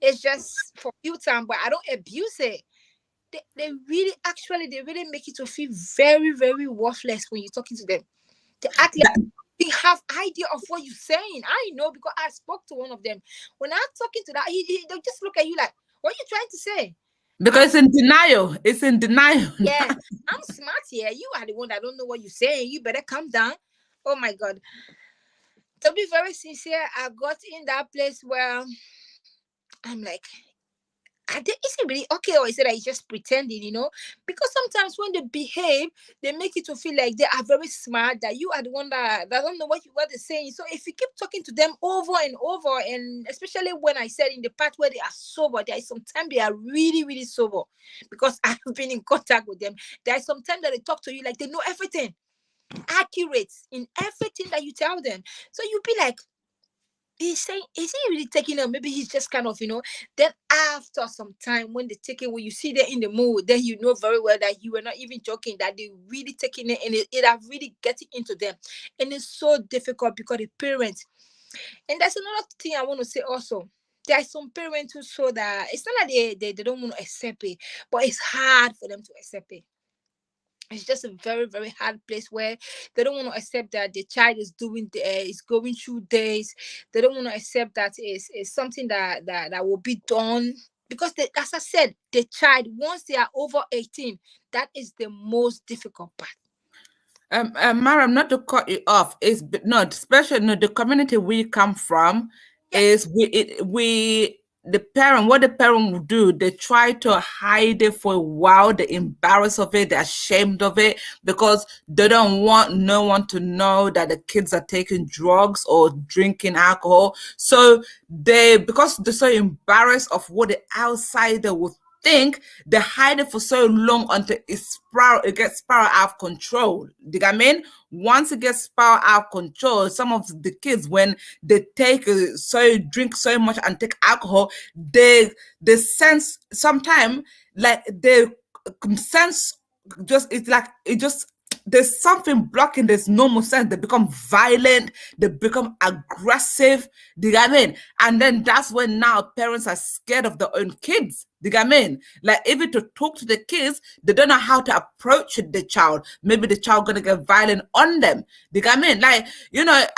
it's just for few time, but I don't abuse it. They really, actually, they really make you to feel very, very worthless when you're talking to them. They act like they have idea of what you're saying. I know, because I spoke to one of them. When I'm talking to that, they'll just look at you like, what are you trying to say? Because it's in denial. It's in denial. Yeah, I'm smart here. You are the one that don't know what you're saying. You better calm down. Oh my God. To be very sincere, I got in that place where I'm like, is it really okay, or is it like just pretending, Because sometimes when they behave, they make it to feel like they are very smart, that you are the one that don't know what they're saying. So if you keep talking to them over and over, and especially when I said in the part where they are sober, there is sometimes they are really, really sober, because I've been in contact with them. There is sometimes that they talk to you like they know everything, accurate in everything that you tell them. So you'll be like, he's saying, is he really taking it? Maybe he's just kind of, Then after some time, when they take it, when you see them in the mood, then you know very well that you were not even joking, that they really taking it, and it have really getting into them. And it's so difficult because the parents, and that's another thing I want to say also. There are some parents who show that it's not like they don't want to accept it, but it's hard for them to accept it. It's just a very, very hard place where they don't want to accept that the child is is going through days. They don't want to accept that is something that will be done, because as I said, the child, once they are over 18, that is the most difficult part. Mariam, not to cut you off, is not especially the community we come from. Is the parent, what the parent will do, they try to hide it for a while. They're embarrassed of it, they're ashamed of it, because they don't want no one to know that the kids are taking drugs or drinking alcohol. So because they're so embarrassed of what the outsider will think they hide it for so long until it gets spiral out of control. Do you get what I mean? Once it gets spiral out of control, some of the kids, when they drink so much and take alcohol, they sense sometimes, like they sense, just it's like it just there's something blocking this normal sense. They become violent, they become aggressive. Do you get what I mean? And then that's when now parents are scared of their own kids. Do you get what I mean? Like, even to talk to the kids, they don't know how to approach the child. Maybe the child gonna get violent on them. Do you get what I mean? Like,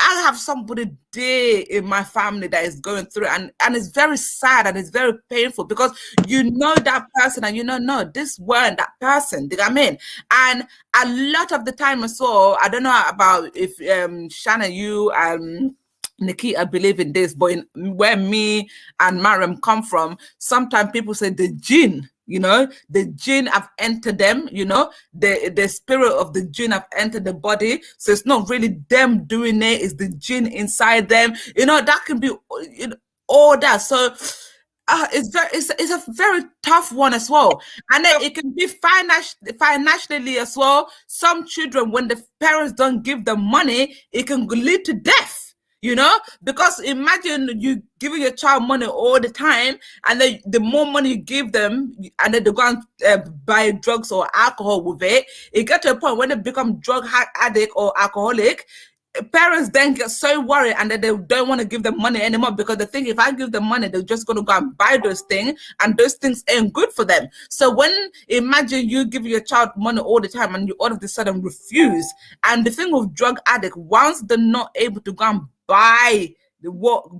I have somebody there in my family that is going through, and it's very sad and it's very painful, because that person, and no, this weren't that person. Do you get what I mean? And a lot of the time as well, I don't know about if Shannon, you Nikki, I believe in this, but where me and Mariam come from, sometimes people say the jinn, the jinn have entered them, the spirit of the jinn have entered the body. So it's not really them doing it, it's the jinn inside them. That can be all that. So it's a very tough one as well, and then it can be financially as well. Some children, when the parents don't give them money, it can lead to death. Because imagine you giving your child money all the time, and then the more money you give them, and then they go and buy drugs or alcohol with it. It gets to a point when they become drug addict or alcoholic. Parents then get so worried, and then they don't want to give them money anymore, because they think, if I give them money, they're just going to go and buy those things, and those things ain't good for them. So imagine you give your child money all the time, and you all of a sudden refuse. And the thing with drug addict, once they're not able to go and buy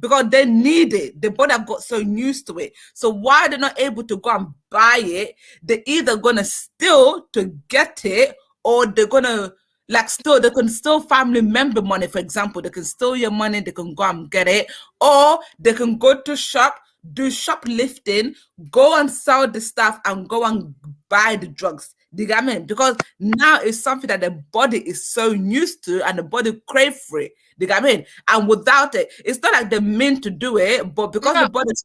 because they need it, the body have got so used to it. So why they're not able to go and buy it, they're either gonna steal to get it, or they're gonna they can steal family member money. For example, they can steal your money, they can go and get it, or they can go to shop, do shoplifting, go and sell the stuff, and go and buy the drugs. Do you get what I mean? Because now it's something that the body is so used to, and the body crave for it. Do you get what I mean? And without it, it's not like they mean to do it, but because the body is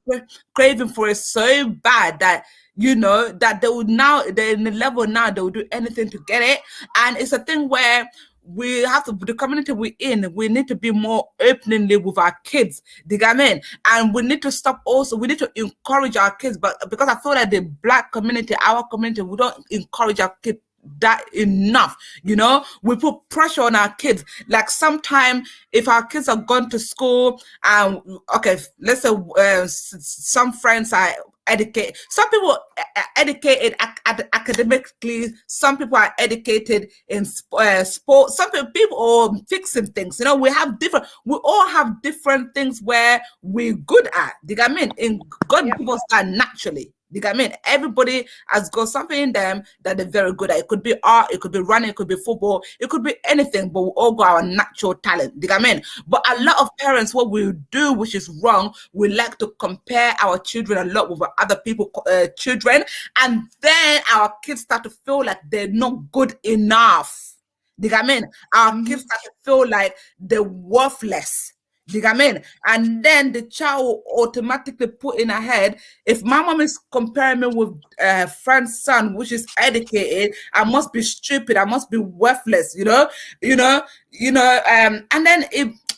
craving for it so bad that that they're in the level now, they will do anything to get it. And it's a thing where we have to, the community we're in, we need to be more openly with our kids. Do you get what I mean? And we need to stop also, we need to encourage our kids, but because I feel like the Black community, our community, we don't encourage our kids that enough. We put pressure on our kids. Like, sometimes if our kids are gone to school, okay, let's say some friends are educated, some people are educated academically, some people are educated in sports, some people are fixing things. We all have different things where we're good at. Do you get what I mean? In God, people start naturally. You get what I mean? Everybody has got something in them that they're very good at. It could be art, it could be running, it could be football, it could be anything, but we all got our natural talent. You get what I mean? But a lot of parents, what we do, which is wrong, we like to compare our children a lot with other people's children, and then our kids start to feel like they're not good enough. You get what I mean? Our kids start to feel like they're worthless. Do you get what I mean? And then the child will automatically put in her head, if my mom is comparing me with a friend's son, which is educated, I must be stupid, I must be worthless, and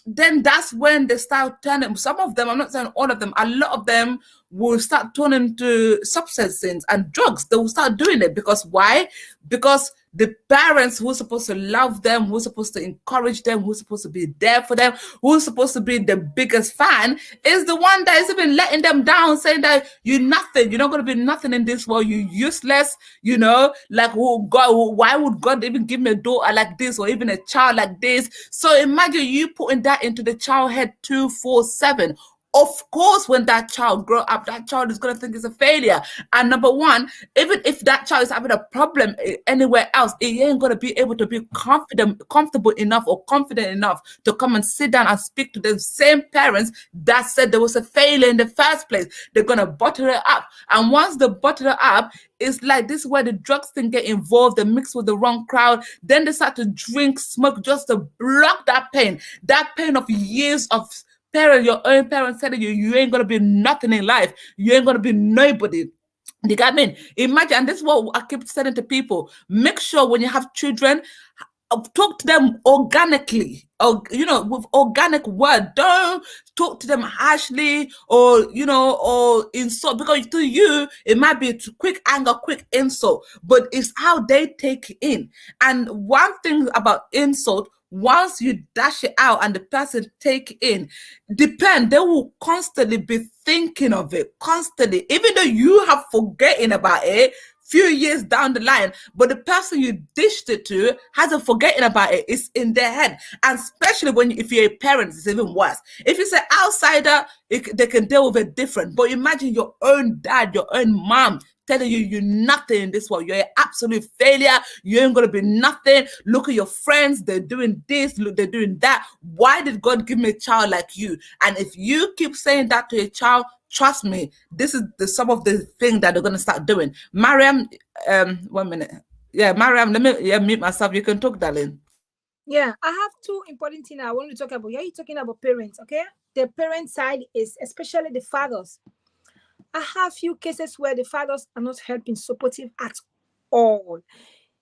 then that's when they start turning. Some of them, I'm not saying all of them, a lot of them will start turning to substances and drugs. They will start doing it because why? Because the parents who's supposed to love them, who's supposed to encourage them, who's supposed to be there for them, who's supposed to be the biggest fan, is the one that is even letting them down, saying that you're nothing, you're not going to be nothing in this world, you're useless, like, why would God even give me a daughter like this, or even a child like this? So imagine you putting that into the child head 247. Of course, when that child grow up, that child is going to think it's a failure. And number one, even if that child is having a problem anywhere else, it ain't going to be able to be comfortable enough or confident enough to come and sit down and speak to the same parents that said there was a failure in the first place. They're going to bottle it up. And once they bottle it up, it's like this is where the drugs thing get involved. They mix with the wrong crowd. Then they start to drink, smoke, just to block that pain of years of your own parents telling you ain't gonna be nothing in life, you ain't gonna be nobody. You get me? Imagine, and this is what I keep saying to people: make sure when you have children, talk to them organically, or with organic word. Don't talk to them harshly, or or insult, because to you it might be quick anger, quick insult, but it's how they take it in. And one thing about insult, once you dash it out and the person take it in, they will constantly be thinking of it constantly, even though you have forgotten about it few years down the line, but the person you dished it to hasn't forgotten about it. It's in their head. And especially if you're a parent, it's even worse. If it's an outsider, they can deal with it different. But imagine your own dad, your own mom telling you you're nothing in this world. You're an absolute failure. You ain't gonna be nothing. Look at your friends. They're doing this. Look, they're doing that. Why did God give me a child like you? And if you keep saying that to a child, trust me, this is some of the things that they're gonna start doing. Mariam, 1 minute. Yeah, Mariam, let me mute myself. You can talk, darling. Yeah, I have two important things I want to talk about. Yeah, you're talking about parents, okay? The parent side is especially the fathers. I have few cases where the fathers are not helping, supportive at all.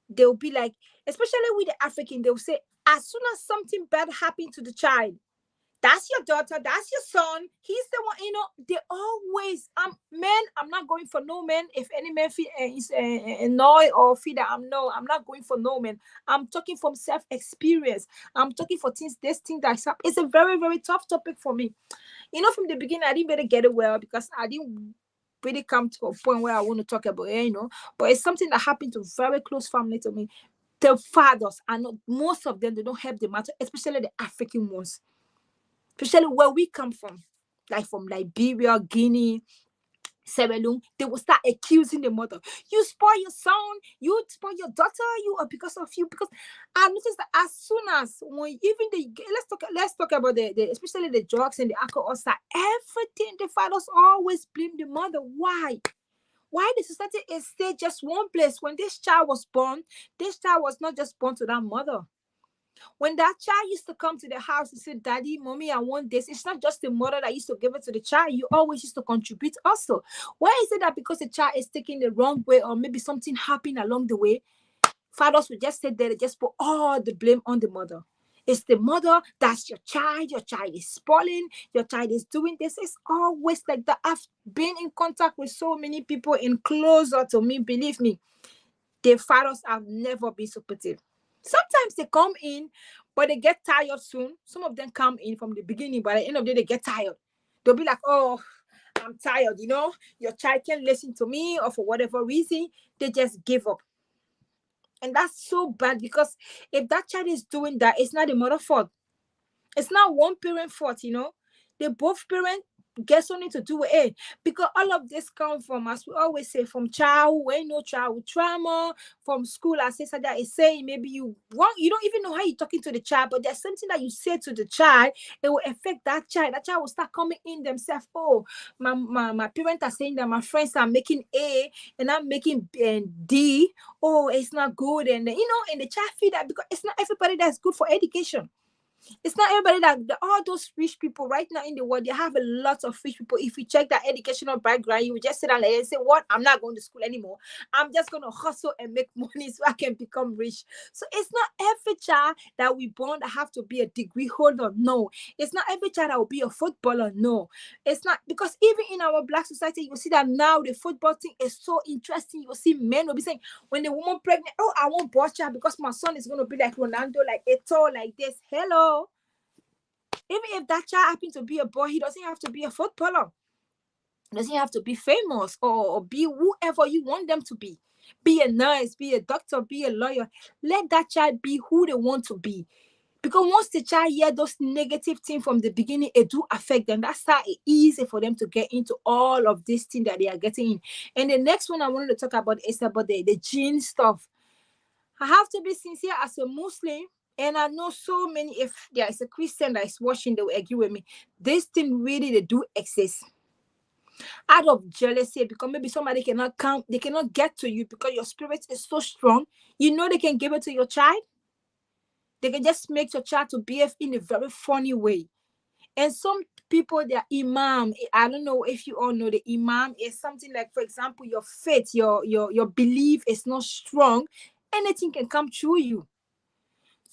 They'll be like, especially with the African, they'll say, as soon as something bad happened to the child, that's your daughter, that's your son, he's the one, they always, men, I'm not going for no man. If any man feel is annoyed or feel that I'm not going for no man. I'm talking from self-experience. I'm talking for things, this thing that's up. It's a very, very tough topic for me. From the beginning, I didn't really get it well because I didn't really come to a point where I want to talk about it, but it's something that happened to very close family to me. The fathers are not, most of them, they don't help the matter, especially the African ones. Especially where we come from, like from Liberia, Guinea, Sierra Leone, they will start accusing the mother. You spoil your son, you spoil your daughter, you are because of you. Because I noticed that as soon as when even let's talk about the especially the drugs and the alcohol side, everything the fathers always blame the mother. Why? Why the society is stay just one place? When this child was born, this child was not just born to that mother. When that child used to come to the house and say, Daddy, Mommy, I want this, it's not just the mother that used to give it to the child. You always used to contribute also. Why is it that because the child is taking the wrong way or maybe something happened along the way, fathers would just sit there and just put all the blame on the mother? It's the mother, that's your child is spoiling, your child is doing this. It's always like that. I've been in contact with so many people in closer to me, believe me. The fathers have never been supportive. Sometimes they come in, but they get tired soon. Some of them come in from the beginning, but at the end of the day, they get tired. They'll be like, oh, I'm tired, your child can't listen to me, or for whatever reason, they just give up. And that's so bad, because if that child is doing that, it's not the mother's fault. It's not one parent fault, They both parents get something to do with it, because all of this comes from, as we always say, from childhood. When no childhood trauma, from school, as sister that is saying, maybe you don't even know how you're talking to the child, but there's something that you say to the child, it will affect that child. That child will start coming in themselves. Oh, my parents are saying that my friends are making A and I'm making D. Oh, it's not good. And and the child feel that, because it's not everybody that's good for education. It's not everybody that all those rich people right now in the world, they have a lot of rich people. If you check that educational background, you will just sit down and say, what? I'm not going to school anymore. I'm just going to hustle and make money so I can become rich. So it's not every child that we born that have to be a degree holder. No. It's not every child that will be a footballer. No. It's not, because even in our Black society, you see that now the football thing is so interesting. You see men will be saying, when the woman pregnant, oh, I want boy child because my son is going to be like Ronaldo, like Eto'o, like this. Hello. Even if that child happens to be a boy, he doesn't have to be a footballer. He doesn't have to be famous or be whoever you want them to be. Be a nurse, be a doctor, be a lawyer. Let that child be who they want to be. Because once the child hears those negative things from the beginning, it do affect them. That's how it's easy for them to get into all of this thing that they are getting in. And the next one I wanted to talk about is about the gene stuff. I have to be sincere, as a Muslim, and I know so many, if there is a Christian that is watching, they will agree with me. This thing really, they do exist. Out of jealousy, because maybe somebody cannot come, they cannot get to you because your spirit is so strong. They can give it to your child. They can just make your child to behave in a very funny way. And some people, their imam. I don't know if you all know the imam is something like, for example, your faith, your belief is not strong, anything can come through you.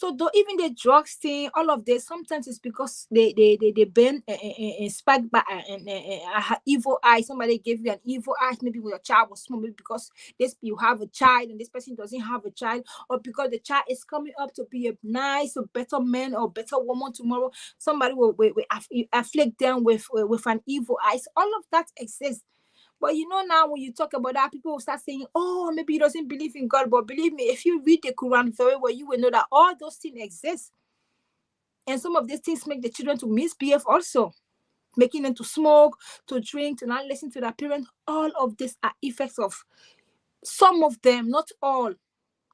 So though even the drugs thing, all of this, sometimes it's because they been inspired by an evil eye. Somebody gave you an evil eye, maybe when your child was small, maybe because this you have a child and this person doesn't have a child, or because the child is coming up to be a nice or better man or better woman tomorrow. Somebody will afflict them with an evil eye. So all of that exists. But you know, now when you talk about that, people will start saying, oh, maybe he doesn't believe in God. But believe me, if you read the Quran very well, you will know that all those things exist. And some of these things make the children to misbehave also, making them to smoke, to drink, to not listen to their parents. All of these are effects of some of them, not all.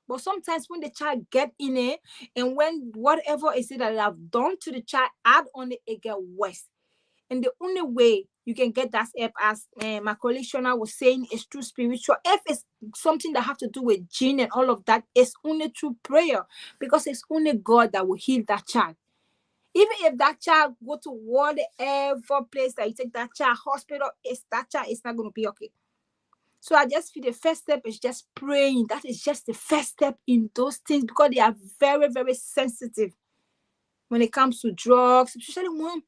But sometimes when the child get in it, and when whatever is it that they have done to the child, add on it get worse. And the only way you can get that help, as my colleague Shona was saying, is through spiritual. If it's something that have to do with gene and all of that, it's only through prayer, because it's only God that will heal that child. Even if that child go to whatever place that you take that child, hospital, that child is not going to be okay. So I just feel the first step is just praying. That is just the first step in those things, because they are very, very sensitive when it comes to drugs, especially when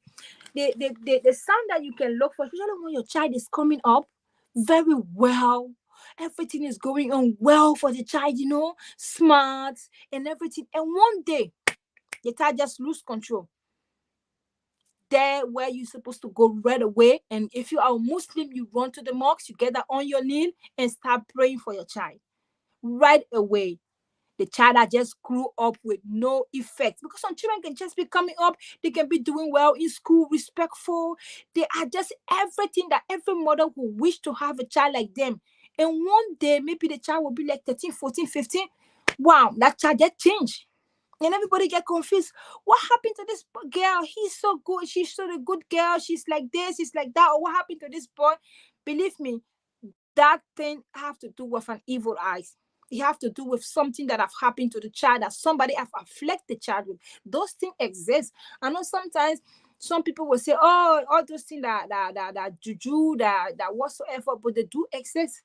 the sound that you can look for, especially when your child is coming up very well, everything is going on well for the child, smart and everything, and one day the child just lose control. There where you're supposed to go right away, and if you are a Muslim, you run to the mosque, you get that on your knee and start praying for your child right away. The child that just grew up with no effect, because some children can just be coming up, they can be doing well in school, respectful, they are just everything that every mother would wish to have a child like them. And one day maybe the child will be like 13, 14, 15. Wow, that child just changed, and everybody get confused. What happened to this girl? He's so good, she's so a good girl, she's like this, she's like that. Or what happened to this boy? Believe me, that thing have to do with an evil eyes. It have to do with something that have happened to the child, that somebody have afflicted the child with. Those things exist. I know sometimes some people will say, oh, all those things that juju, that whatsoever, but they do exist.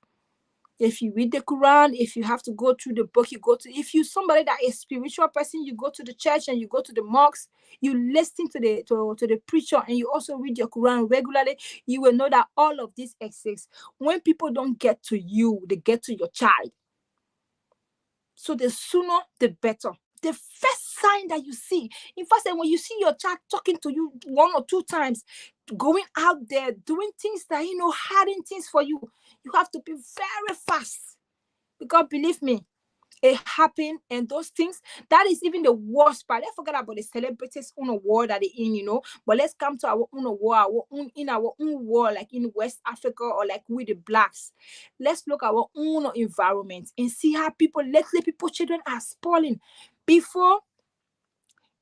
If you read the Quran, if you have to go through the book, you go to, if you somebody that is spiritual person, you go to the church and you go to the mosque, you listen to the preacher, and you also read your Quran regularly, you will know that all of this exists. When people don't get to you, they get to your child. So the sooner the better. The first sign that you see, in fact, when you see your child talking to you 1 or 2 times, going out there doing things that hiding things for you, you have to be very fast, because believe me, it happened. And those things, that is even the worst part. Let's forget about the celebrities own war that they in, but let's come to our own war, in our own war, like in West Africa, or like with the blacks. Let's look at our own environment and see how people children are spoiling. Before,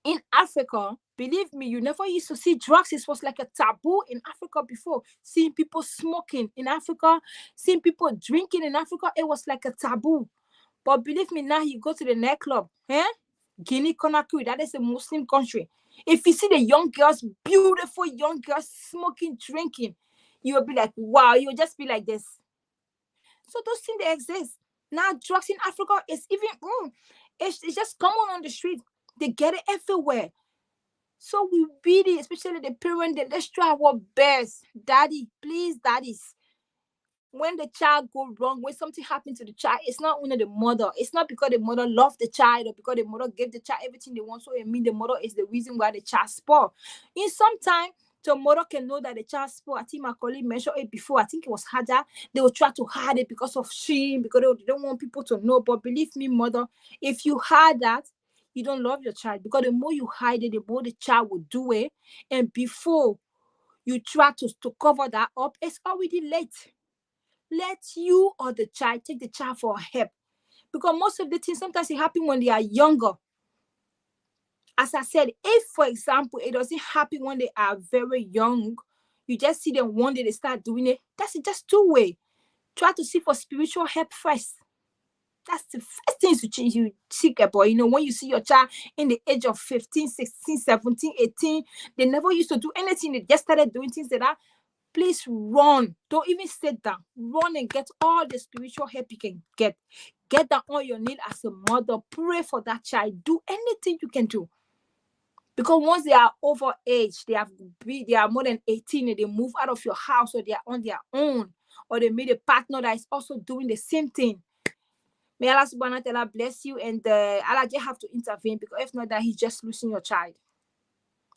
in Africa, believe me, you never used to see drugs. It was like a taboo in Africa before. Seeing people smoking in Africa, seeing people drinking in Africa, it was like a taboo. But believe me, now you go to the nightclub, Guinea Conakry, that is a Muslim country. If you see the young girls, beautiful young girls smoking, drinking, you will be like, wow, you'll just be like this. So those things, they exist. Now drugs in Africa is even, it's just common on the street. They get it everywhere. So we really, especially the parent, let's try our best. Daddy, please, daddies. When the child go wrong, when something happened to the child, it's not only the mother. It's not because the mother loved the child or because the mother gave the child everything they want. So it means the mother is the reason why the child spoiled. In some time, the mother can know that the child spoiled. I think my colleague mentioned it before. I think it was harder. They will try to hide it because of shame, because they don't want people to know. But believe me, mother, if you hide that, you don't love your child, because the more you hide it, the more the child will do it. And before you try to cover that up, it's already late. Let you or the child take the child for help, because most of the things sometimes it happen when they are younger. As I said, if for example it doesn't happen when they are very young, you just see them one day they start doing it, that's just 2 way. Try to seek for spiritual help first. That's the first things you think about. When you see your child in the age of 15, 16, 17, 18, they never used to do anything. They just started doing things like that. Please run. Don't even sit down. Run and get all the spiritual help you can get. Get down on your knee as a mother. Pray for that child. Do anything you can do. Because once they are over age, they are more than 18 and they move out of your house, or they are on their own, or they meet a partner that is also doing the same thing. May Allah subhanahu wa ta'ala bless you, and Allah just have to intervene, because if not, that he's just losing your child.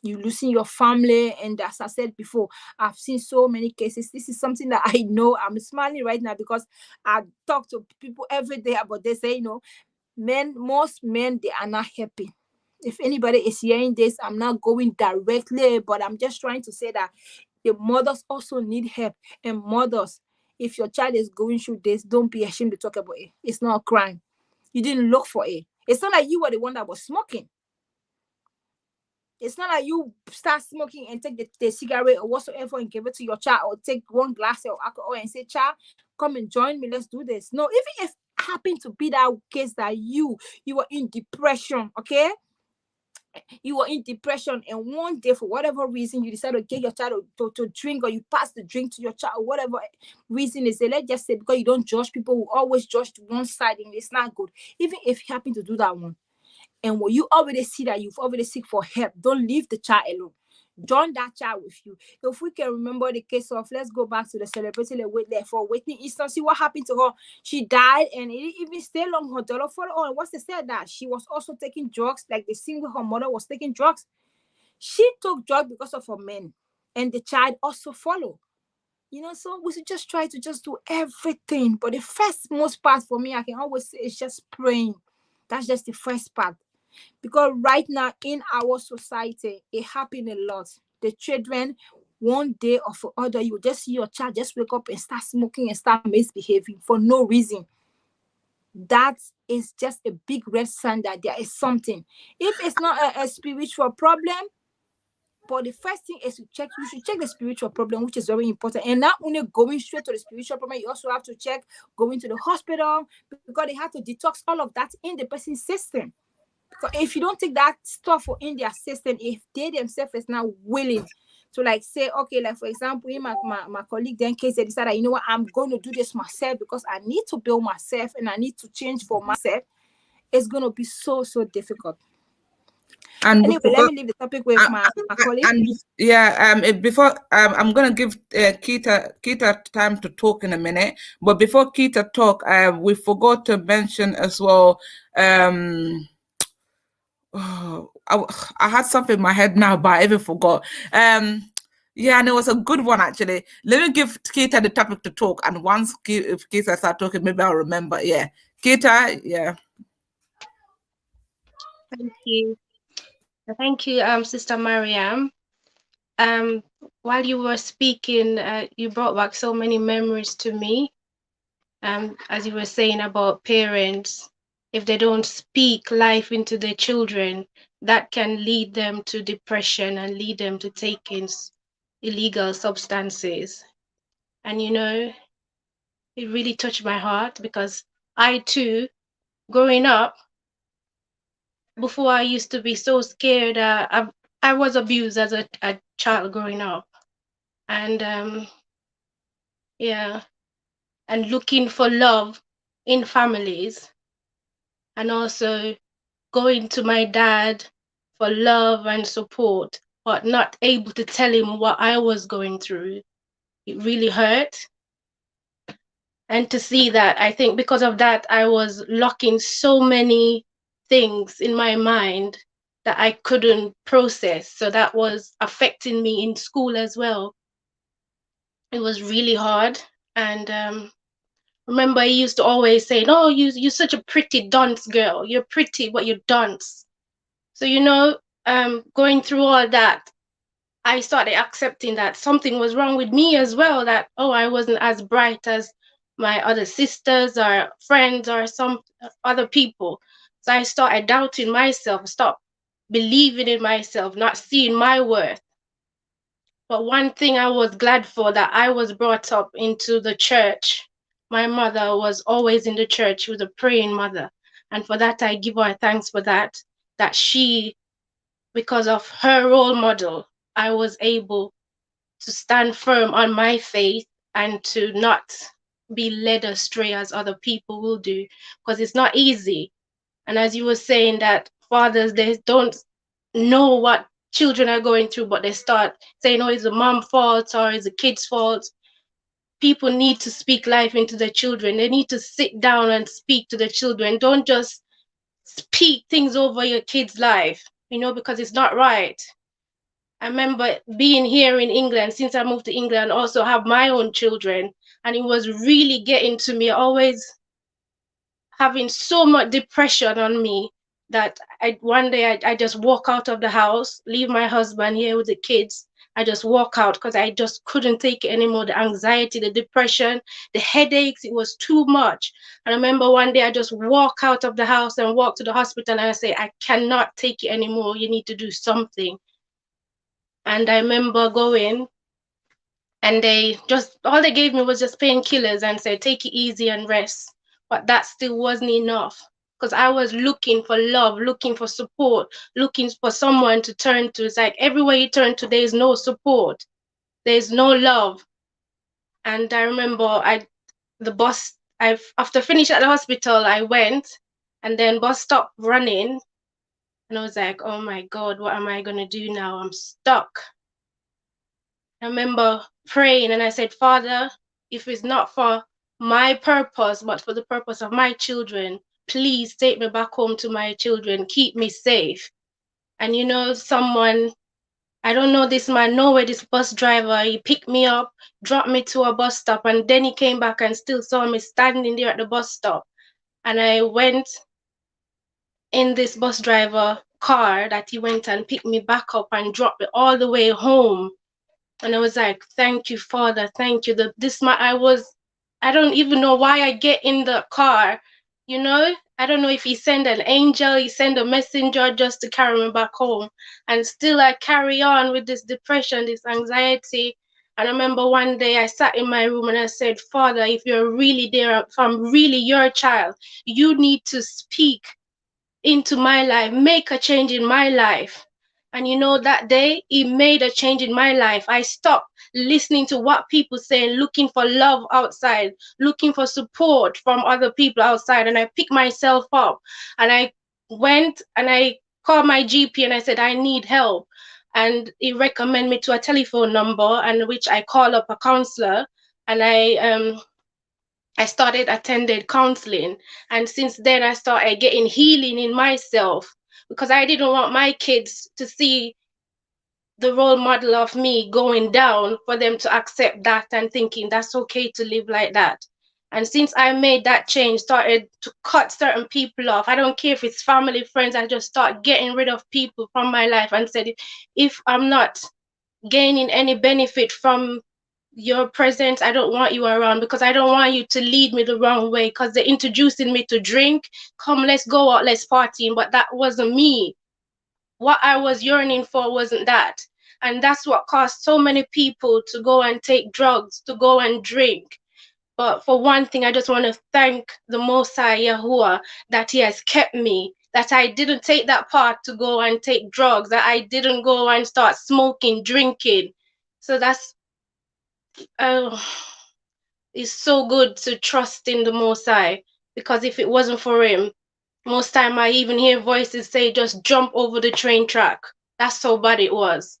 You losing your family. And as I said before, I've seen so many cases. This is something that I know. I'm smiling right now because I talk to people every day about this. Say, most men, they are not happy. If anybody is hearing this, I'm not going directly, but I'm just trying to say that the mothers also need help. And mothers, if your child is going through this, don't be ashamed to talk about it. It's not a crime. You didn't look for it. It's not like you were the one that was smoking. It's not like you start smoking and take the cigarette or whatsoever and give it to your child, or take one glass of alcohol and say, child, come and join me, let's do this. No, even if happened to be that case that you were in depression, okay? You were in depression, and one day, for whatever reason, you decide to get your child to drink, or you pass the drink to your child, whatever reason is. Let's just say, because you don't judge people who always judge one side, and it's not good. Even if you happen to do that one, and when you already see that you've already seek for help, don't leave the child alone. Join that child with you. If we can remember the case of, let's go back to the celebrating for Whitney Easton. See what happened to her. She died, and it didn't even stay long. Her daughter followed on. What's they said that she was also taking drugs, like the same way her mother was taking drugs. She took drugs because of her men, and the child also followed. So we should just try to just do everything. But the first most part for me, I can always say, is just praying. That's just the first part. Because right now in our society, it happens a lot. The children, one day or for other, you just see your child just wake up and start smoking and start misbehaving for no reason. That is just a big red sign that there is something. If it's not a spiritual problem, but the first thing is you should check the spiritual problem, which is very important. And not only going straight to the spiritual problem, you also have to check going to the hospital, because they have to detox all of that in the person's system. If you don't take that stuff in their system, if they themselves is not willing to, like, say, okay, like for example, my colleague then case, they decided, you know what, I'm going to do this myself because I need to build myself and I need to change for myself. It's going to be so difficult. And anyway, let me leave the topic with my colleague. Before I'm gonna give Kita time to talk in a minute, but before Kita talk, we forgot to mention as well. I had something in my head now, but I even forgot. Yeah, and it was a good one actually. Let me give Kita the topic to talk, and once if Kita start talking, maybe I'll remember. Yeah, Kita, yeah. Thank you. Thank you, Sister Mariam. While you were speaking, you brought back so many memories to me. As you were saying about parents, if they don't speak life into their children, that can lead them to depression and lead them to taking illegal substances. And it really touched my heart, because I too, growing up, before I used to be so scared. I was abused as a child growing up, and and looking for love in families, and also going to my dad for love and support, but not able to tell him what I was going through. It really hurt. And to see that, I think because of that, I was locking so many things in my mind that I couldn't process. So that was affecting me in school as well. It was really hard. And remember, he used to always say, "No, you're such a pretty dunce girl. You're pretty, but you're dunce." So, going through all that, I started accepting that something was wrong with me as well, that, I wasn't as bright as my other sisters or friends or some other people. So I started doubting myself, stopped believing in myself, not seeing my worth. But one thing I was glad for, that I was brought up into the church. My mother was always in the church. She was a praying mother. And for that, I give her thanks for that, that she, because of her role model, I was able to stand firm on my faith and to not be led astray as other people will do, because it's not easy. And as you were saying, that fathers, they don't know what children are going through, but they start saying, oh, it's the mom's fault or it's the kid's fault. People need to speak life into their children. They need to sit down and speak to their children. Don't just speak things over your kid's life, because it's not right. I remember being here in England, since I moved to England, also have my own children, and it was really getting to me, always having so much depression on me that one day I just walk out of the house, leave my husband here with the kids. I just walk out because I just couldn't take it anymore. The anxiety, the depression, the headaches, it was too much. And I remember one day I just walk out of the house and walk to the hospital, and I say, I cannot take it anymore. You need to do something. And I remember going, and all they gave me was just painkillers and said, take it easy and rest. But that still wasn't enough, because I was looking for love, looking for support, looking for someone to turn to. It's like everywhere you turn to, there's no support, there's no love. And I remember after finishing at the hospital, I went, and then bus stopped running, and I was like, oh my God, what am I gonna do now? I'm stuck. I remember praying, and I said, Father, if it's not for my purpose, but for the purpose of my children, please take me back home to my children. Keep me safe. And I don't know this man, nowhere, this bus driver, he picked me up, dropped me to a bus stop, and then he came back and still saw me standing there at the bus stop. And I went in this bus driver car that he went and picked me back up and dropped me all the way home. And I was like, thank you, Father, thank you. I don't even know why I get in the car, I don't know if he sent an angel, he sent a messenger just to carry me back home. And still I carry on with this depression, this anxiety. And I remember one day I sat in my room and I said, Father, if you're really there, if I'm really your child, you need to speak into my life, make a change in my life. And that day, he made a change in my life. I stopped listening to what people say, looking for love outside, looking for support from other people outside. And I picked myself up, and I went and I called my GP and I said, I need help. And he recommended me to a telephone number, and which I called up a counselor, and I started attending counseling. And since then, I started getting healing in myself, because I didn't want my kids to see the role model of me going down, for them to accept that and thinking that's okay to live like that. And since I made that change, started to cut certain people off, I don't care if it's family, friends, I just start getting rid of people from my life and said, if I'm not gaining any benefit from your presence, I don't want you around, because I don't want you to lead me the wrong way, because they're introducing me to drink. Come, let's go out, let's party. But that wasn't me. What I was yearning for wasn't that. And that's what caused so many people to go and take drugs, to go and drink. But for one thing, I just want to thank the Most High Yahuwah that he has kept me, that I didn't take that path to go and take drugs, that I didn't go and start smoking, drinking. So that's it's so good to trust in the Most High, because if it wasn't for him, most time I even hear voices say, just jump over the train track. That's how bad it was.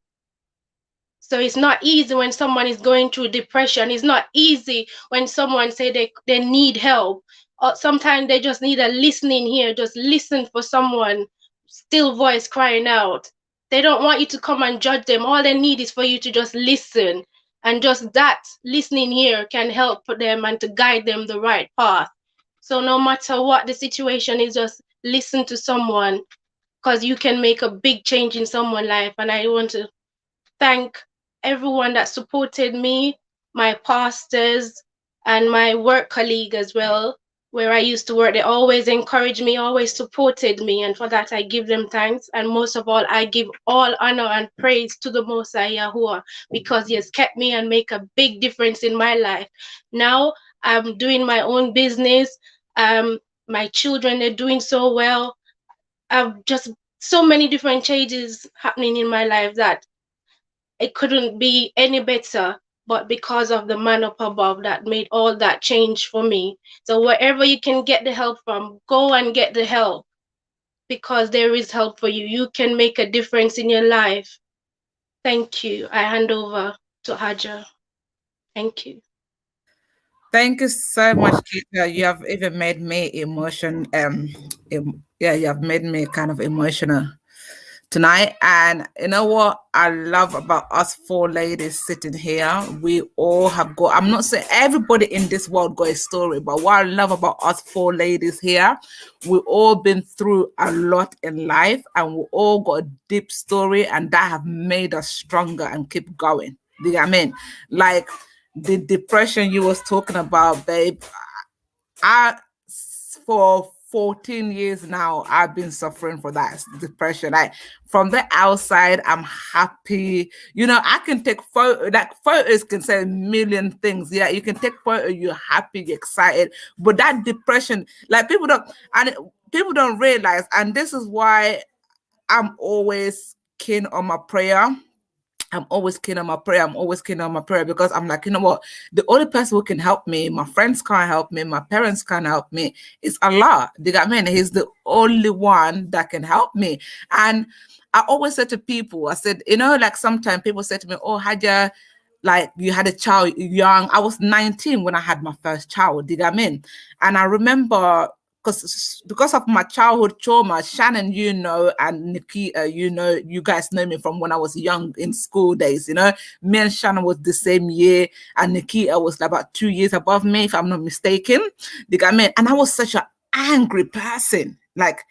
So it's not easy when someone is going through depression. It's not easy when someone say they need help. Or sometimes they just need a listening ear. Just listen for someone, still voice crying out. They don't want you to come and judge them. All they need is for you to just listen. And just that listening ear can help them and to guide them the right path. So no matter what the situation is, just listen to someone, because you can make a big change in someone's life. And I want to thank everyone that supported me, my pastors and my work colleague as well, where I used to work. They always encouraged me, always supported me, and for that I give them thanks. And most of all, I give all honor and praise to the Most High Yahuwah, because he has kept me and make a big difference in my life. Now I'm doing my own business. My children are doing so well. I've just so many different changes happening in my life that it couldn't be any better, but because of the man up above that made all that change for me. So wherever you can get the help from, go and get the help, because there is help for you. You can make a difference in your life. Thank you. I hand over to Haja. Thank you. Thank you so much, Keita. You have even made me yeah, you have made me kind of emotional tonight. And you know what I love about us four ladies sitting here? We all have got, I'm not saying everybody in this world got a story, but what I love about us four ladies here, we all been through a lot in life and we all got a deep story and that have made us stronger and keep going. Do you know what I mean? Like the depression you was talking about, babe, I for 14 years now I've been suffering for that depression. Like from the outside I'm happy, you know, I can take photo, like photos can say a million things. Yeah, you can take photo, you're happy, you're excited, but that depression, like people don't realize, and this is why I'm always keen on my prayer. I'm always keen on my prayer. I'm always keen on my prayer because I'm like, you know what? The only person who can help me, my friends can't help me, my parents can't help me, is Allah. Do you get me? He's the only one that can help me. And I always say to people, I said, you know, like sometimes people say to me, oh, Haja, like you had a child young. I was 19 when I had my first child. Do you get me? And I remember because of my childhood trauma, Shannon, you know, and Nikita, you know, you guys know me from when I was young in school days, you know. Me and Shannon was the same year, and Nikita was about 2 years above me, if I'm not mistaken. You got me? And I was such an angry person, like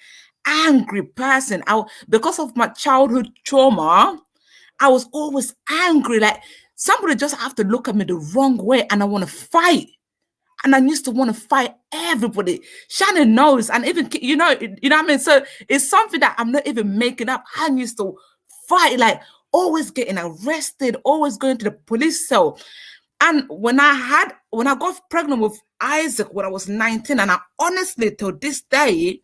angry person. Because of my childhood trauma, I was always angry. Like somebody just have to look at me the wrong way, and I want to fight. And I used to want to fight everybody. Shannon knows, and even you know what I mean. So it's something that I'm not even making up. I used to fight, like always getting arrested, always going to the police cell. And when I got pregnant with Isaac when I was 19, and I honestly till this day,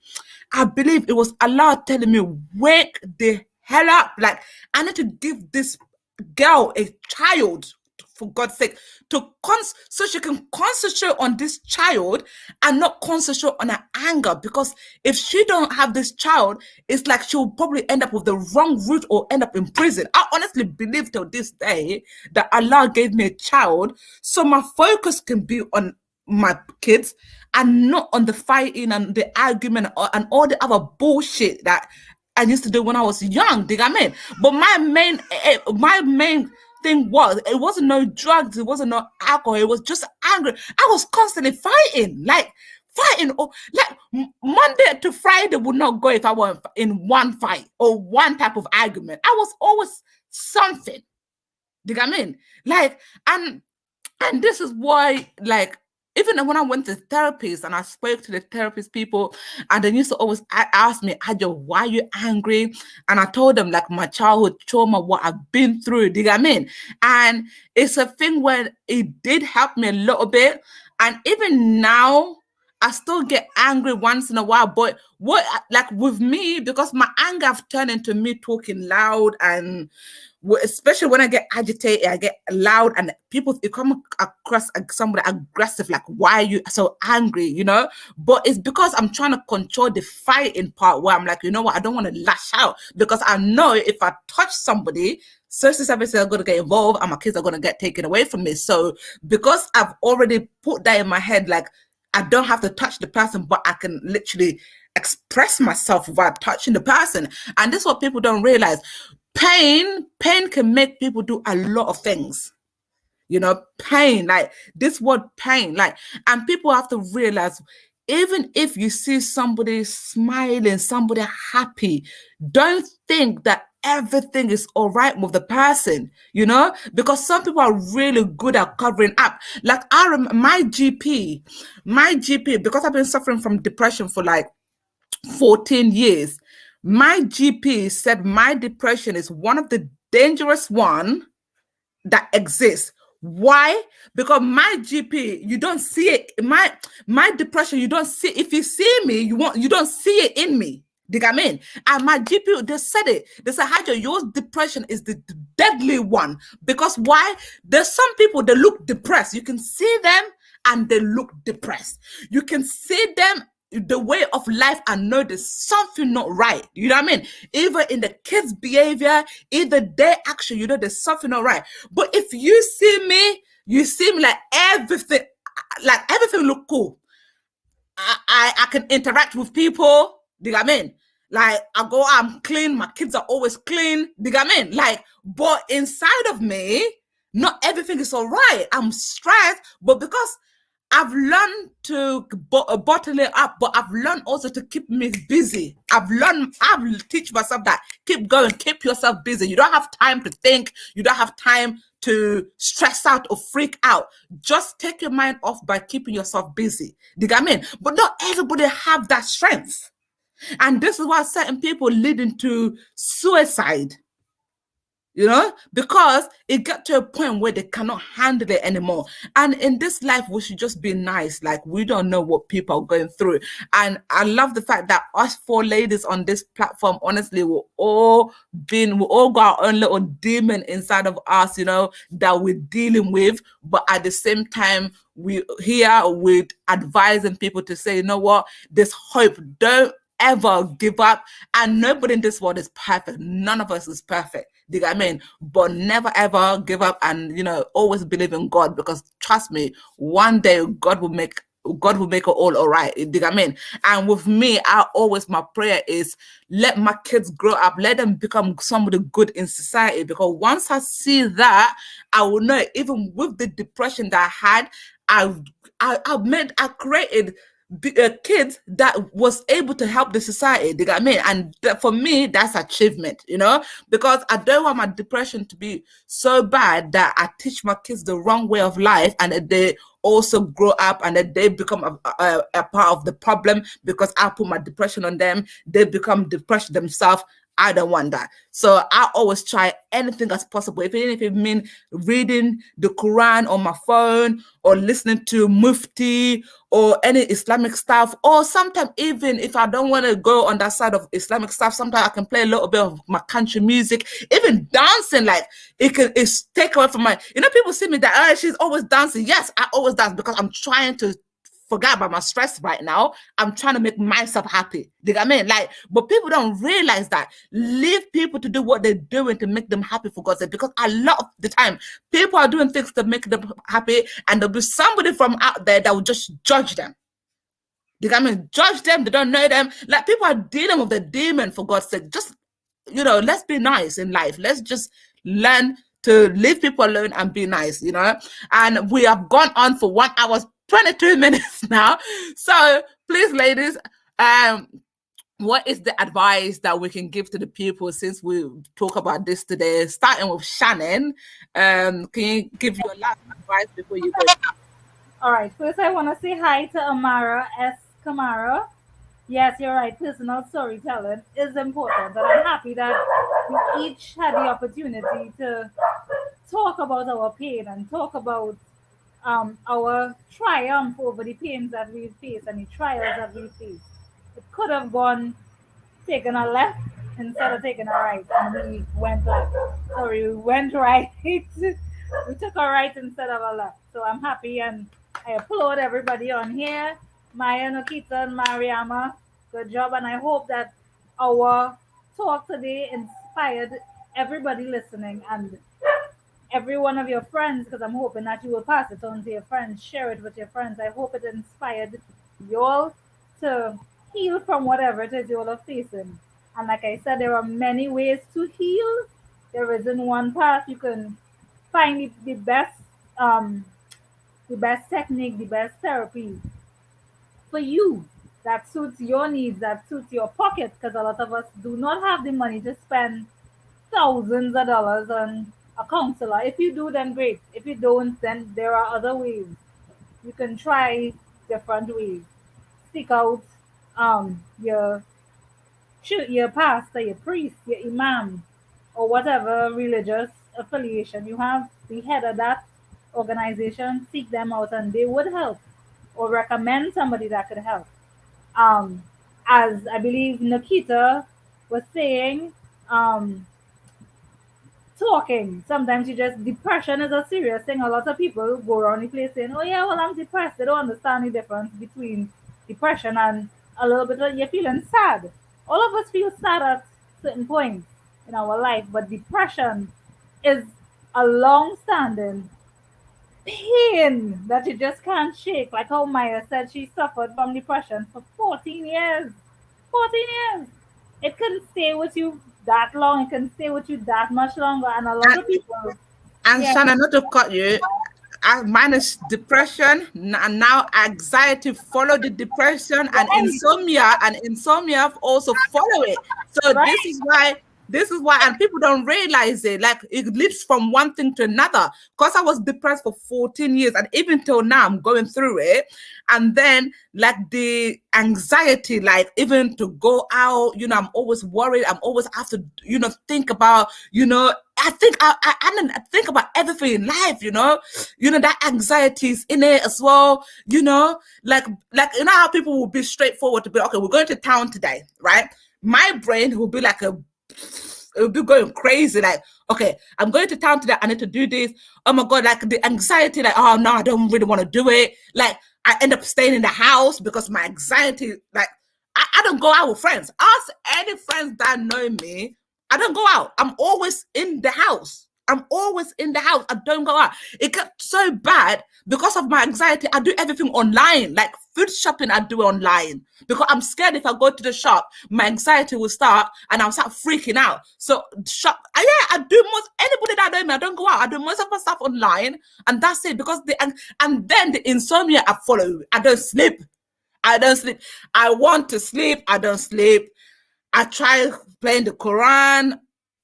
I believe it was Allah telling me, wake the hell up. Like I need to give this girl a child, for God's sake, so she can concentrate on this child and not concentrate on her anger. Because if she don't have this child, it's like she'll probably end up with the wrong route or end up in prison. I honestly believe till this day that Allah gave me a child so my focus can be on my kids and not on the fighting and the argument and all the other bullshit that I used to do when I was young. Do you know what I mean? But my main thing was, it wasn't no drugs, it wasn't no alcohol, it was just anger. I was constantly fighting, like fighting, or like Monday to Friday would not go if I weren't in one fight or one type of argument. I was always something. Do you know what I mean? Like, and this is why, like, even when I went to therapists and I spoke to the therapist people, and they used to always ask me, Ajo, why are you angry? And I told them, like, my childhood trauma, what I've been through. Do you know what I mean? And it's a thing where it did help me a little bit. And even now, I still get angry once in a while. But what, like, with me, because my anger have turned into me talking loud, and especially when I get agitated, I get loud, and people, it come across as somebody aggressive, like, why are you so angry, you know? But it's because I'm trying to control the fighting part, where I'm like, you know what, I don't want to lash out, because I know if I touch somebody, social services are going to get involved and my kids are going to get taken away from me. So because I've already put that in my head, like, I don't have to touch the person, but I can literally express myself without touching the person. And this is what people don't realize. Pain can make people do a lot of things. You know, pain, like this word pain, like, and people have to realize, even if you see somebody smiling, somebody happy, don't think that everything is all right with the person, you know, because some people are really good at covering up. Like I remember my GP, because I've been suffering from depression for like 14 years. My GP said my depression is one of the dangerous one that exists. Why? Because my GP, you don't see it. My depression, you don't see. If you see me, you don't see it in me. Do you get what I mean? And my GP, they said it. They said, Hajo, your depression is the deadly one. Because why? There's some people that look depressed. You can see them and they look depressed. You can see them the way of life and know there's something not right. You know what I mean? Either in the kids' behavior, either their action, you know, there's something not right. But if you see me like everything look cool. I can interact with people. Do you get what I mean? Like I'm clean, my kids are always clean. Do you get what I mean? Like, but inside of me, not everything is all right. I'm stressed, but because I've learned to bottle it up, but I've learned also to keep me busy. I've teach myself that keep going, keep yourself busy. You don't have time to think. You don't have time to stress out or freak out. Just take your mind off by keeping yourself busy. Do you get what I mean? But not everybody have that strength. And this is why certain people lead into suicide. You know, because it got to a point where they cannot handle it anymore. And in this life, we should just be nice. Like, we don't know what people are going through. And I love the fact that us four ladies on this platform, honestly, we all got our own little demon inside of us, you know, that we're dealing with. But at the same time, we here with advising people to say, you know what, there's hope. Don't ever give up. And nobody in this world is perfect. None of us is perfect. Do you get what I mean? But never ever give up, and you know, always believe in God, because trust me, one day God will make it all right. Do you get what I mean? And with me, my prayer is let my kids grow up, let them become somebody good in society. Because once I see that, I will know, even with the depression that I had, I created kids that was able to help the society. They got me, and for me, that's achievement, you know, because I don't want my depression to be so bad that I teach my kids the wrong way of life, and that they also grow up and that they become a part of the problem because I put my depression on them. They become depressed themselves. I don't want that. So I always try anything as possible, even if it means reading the Quran on my phone or listening to Mufti or any Islamic stuff. Or sometimes, even if I don't want to go on that side of Islamic stuff, sometimes I can play a little bit of my country music. Even dancing, like it's take away from my, you know, people see me that, oh, she's always dancing. Yes, I always dance because I'm trying to forget about my stress right now. I'm trying to make myself happy. Do you get what I mean? Like, but people don't realize that. Leave people to do what they're doing to make them happy, for God's sake. Because a lot of the time, people are doing things to make them happy, and there'll be somebody from out there that will just judge them. Do you get what I mean? Judge them. They don't know them. Like, people are dealing with the demon, for God's sake. Just, you know, let's be nice in life. Let's just learn to leave people alone and be nice, you know. And we have gone on for 1 hour 22 minutes now. So please, ladies, what is the advice that we can give to the people, since we talk about this today? Starting with Shannon, can you give your last advice before you go? All right. First, I want to say hi to Amara S. Kamara. Yes, you're right. Personal storytelling is important, and I'm happy that we each had the opportunity to talk about our pain and talk about our triumph over the pains that we face and the trials that we face. It could have gone taken a left instead of taking a right, and we went left. Sorry, we went right. We took a right instead of a left. So I'm happy, and I applaud everybody on here. Maya, Nocketa, and Mariama, good job. And I hope that our talk today inspired everybody listening and every one of your friends, because I'm hoping that you will pass it on to your friends, share it with your friends. I hope it inspired you all to heal from whatever it is you all are facing. And like I said, there are many ways to heal. There isn't one path. You can find um, the best technique, the best therapy for you that suits your needs, that suits your pocket. Because a lot of us do not have the money to spend thousands of dollars on a counselor. If you do, then great. If you don't, then there are other ways. You can try different ways. Seek out your pastor, your priest, your imam, or whatever religious affiliation you have. The head of that organizations seek them out and they would help or recommend somebody that could help. As I believe Nikita was saying, talking. Sometimes you just depression is a serious thing. A lot of people go around the place saying, "Oh yeah, well I'm depressed." They don't understand the difference between depression and a little bit of you're feeling sad. All of us feel sad at certain points in our life, but depression is a long-standing pain that you just can't shake. Like how Maya said she suffered from depression for 14 years. 14 years. It can stay with you that long. It can stay with you that much longer. And a lot of people, And yeah, Shannon, not to cut you, mine is depression, and now anxiety follow the depression, right, and insomnia also follow it. So this right. is why. This is why, and people don't realize it. Like it leaps from one thing to another. Because I was depressed for 14 years, and even till now, I'm going through it. And then, like the anxiety, like even to go out, I'm always worried. I'm always have to, think about, I think about everything in life, that anxiety is in it as well, like how people will be straightforward to be, okay, we're going to town today, right? My brain will be like it will be going crazy, like, okay, I'm going to town today, I need to do this. Oh my God, like the anxiety, like, oh no, I don't really want to do it. Like I end up staying in the house because my anxiety, like I don't go out with friends. Ask any friends that know me, I don't go out. I'm always in the house. I'm always in the house. I don't go out. It got so bad because of my anxiety. I do everything online, like food shopping. I do online because I'm scared if I go to the shop, my anxiety will start and I'll start freaking out. So shop, yeah, I do most. Anybody that know me, I don't go out. I do most of my stuff online, and that's it. Because and then the insomnia I follow. I don't sleep. I don't sleep. I want to sleep. I don't sleep. I try playing the Quran.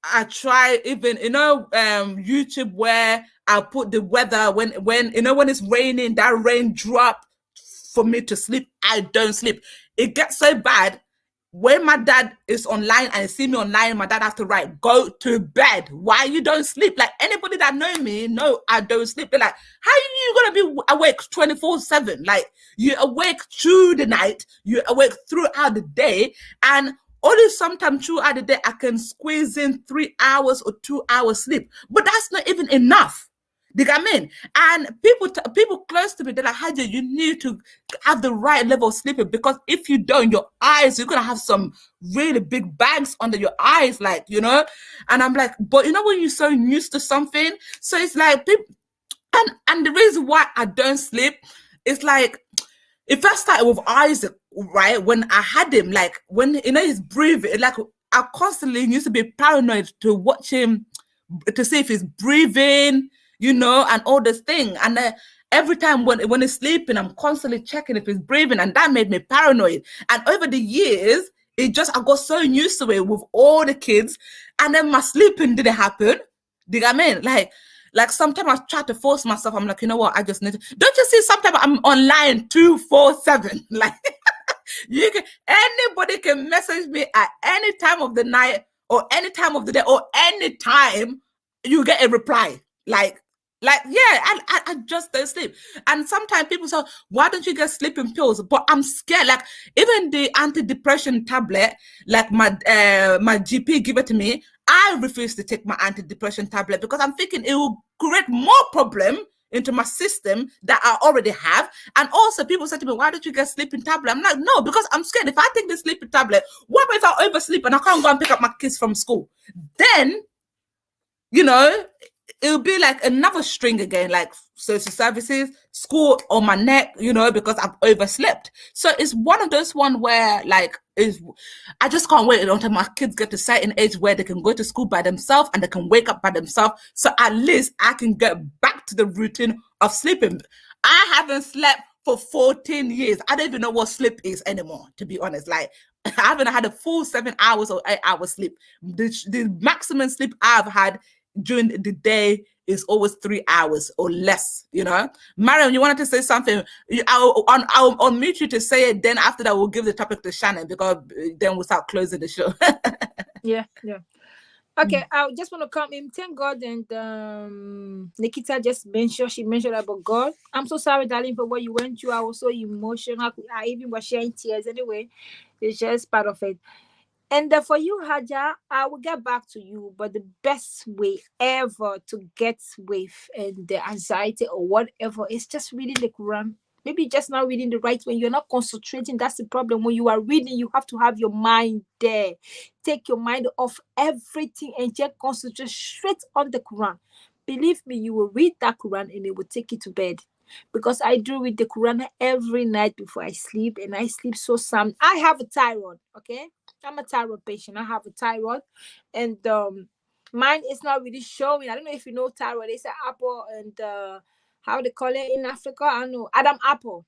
I try even, YouTube where I put the weather when when it's raining, that raindrop for me to sleep. I don't sleep. It gets so bad when my dad is online and see me online, my dad has to write, go to bed. Why you don't sleep? Like anybody that know me, no, I don't sleep. They're like, how are you gonna be awake 24/7? Like you awake through the night, you awake throughout the day, and only sometimes throughout the day I can squeeze in 3 hours or 2 hours sleep. But that's not even enough. Do you get what I mean? And people close to me, they're like, Haji, you need to have the right level of sleeping, because if you don't, your eyes, you're gonna have some really big bags under your eyes, like, And I'm like, but when you're so used to something, so it's like people, and the reason why I don't sleep is like, it first started with Isaac, right? When I had him, like when he's breathing, like I constantly used to be paranoid to watch him to see if he's breathing, and all this thing. And every time when he's sleeping, I'm constantly checking if he's breathing, and that made me paranoid. And over the years, I got so used to it with all the kids, and then my sleeping didn't happen. Do you get what I mean? Like sometimes I try to force myself. I'm like, you know what? I just need to. Don't you see? Sometimes I'm online 247. Like anybody can message me at any time of the night or any time of the day or any time. You get a reply. Like yeah, I just don't sleep. And sometimes people say, why don't you get sleeping pills? But I'm scared. Like even the antidepressant tablet, like my GP give it to me, I refuse to take my antidepressant tablet because I'm thinking it will create more problem into my system that I already have. And also people say to me, why don't you get sleeping tablet? I'm like, no, because I'm scared. If I take the sleeping tablet, what if I oversleep and I can't go and pick up my kids from school? Then, it'll be like another string again, like social services, school on my neck, because I've overslept. So it's one of those one where like I just can't wait until my kids get to a certain age where they can go to school by themselves and they can wake up by themselves. So at least I can get back to the routine of sleeping. I haven't slept for 14 years. I don't even know what sleep is anymore, to be honest. Like I haven't had a full 7 hours or 8 hours sleep. The maximum sleep I've had during the day is always 3 hours or less, Mariam, you wanted to say something. I'll unmute you to say it. Then after that, we'll give the topic to Shannon, because then we'll start closing the show. Yeah. Okay, I just want to come in. Thank God, and Nikita just mentioned, she mentioned about God. I'm so sorry, darling, for what you went through. I was so emotional. I even was sharing tears. Anyway, it's just part of it. And for you, Haja, I will get back to you. But the best way ever to get with and the anxiety or whatever is just reading the Quran. Maybe just not reading the right way. You're not concentrating. That's the problem. When you are reading, you have to have your mind there. Take your mind off everything and just concentrate straight on the Quran. Believe me, you will read that Quran and it will take you to bed. Because I do read the Quran every night before I sleep, and I sleep so sound. I have a thyroid, okay? I'm a thyroid patient. I have a thyroid, and mine is not really showing. I don't know if you know thyroid. It's an apple, and how they call it in Africa. I don't know, Adam apple.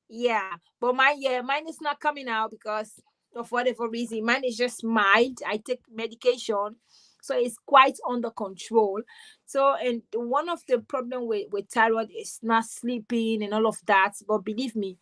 Yeah, but mine is not coming out because of whatever reason. Mine is just mild. I take medication, so it's quite under control. So, and one of the problem with thyroid is not sleeping and all of that. But believe me,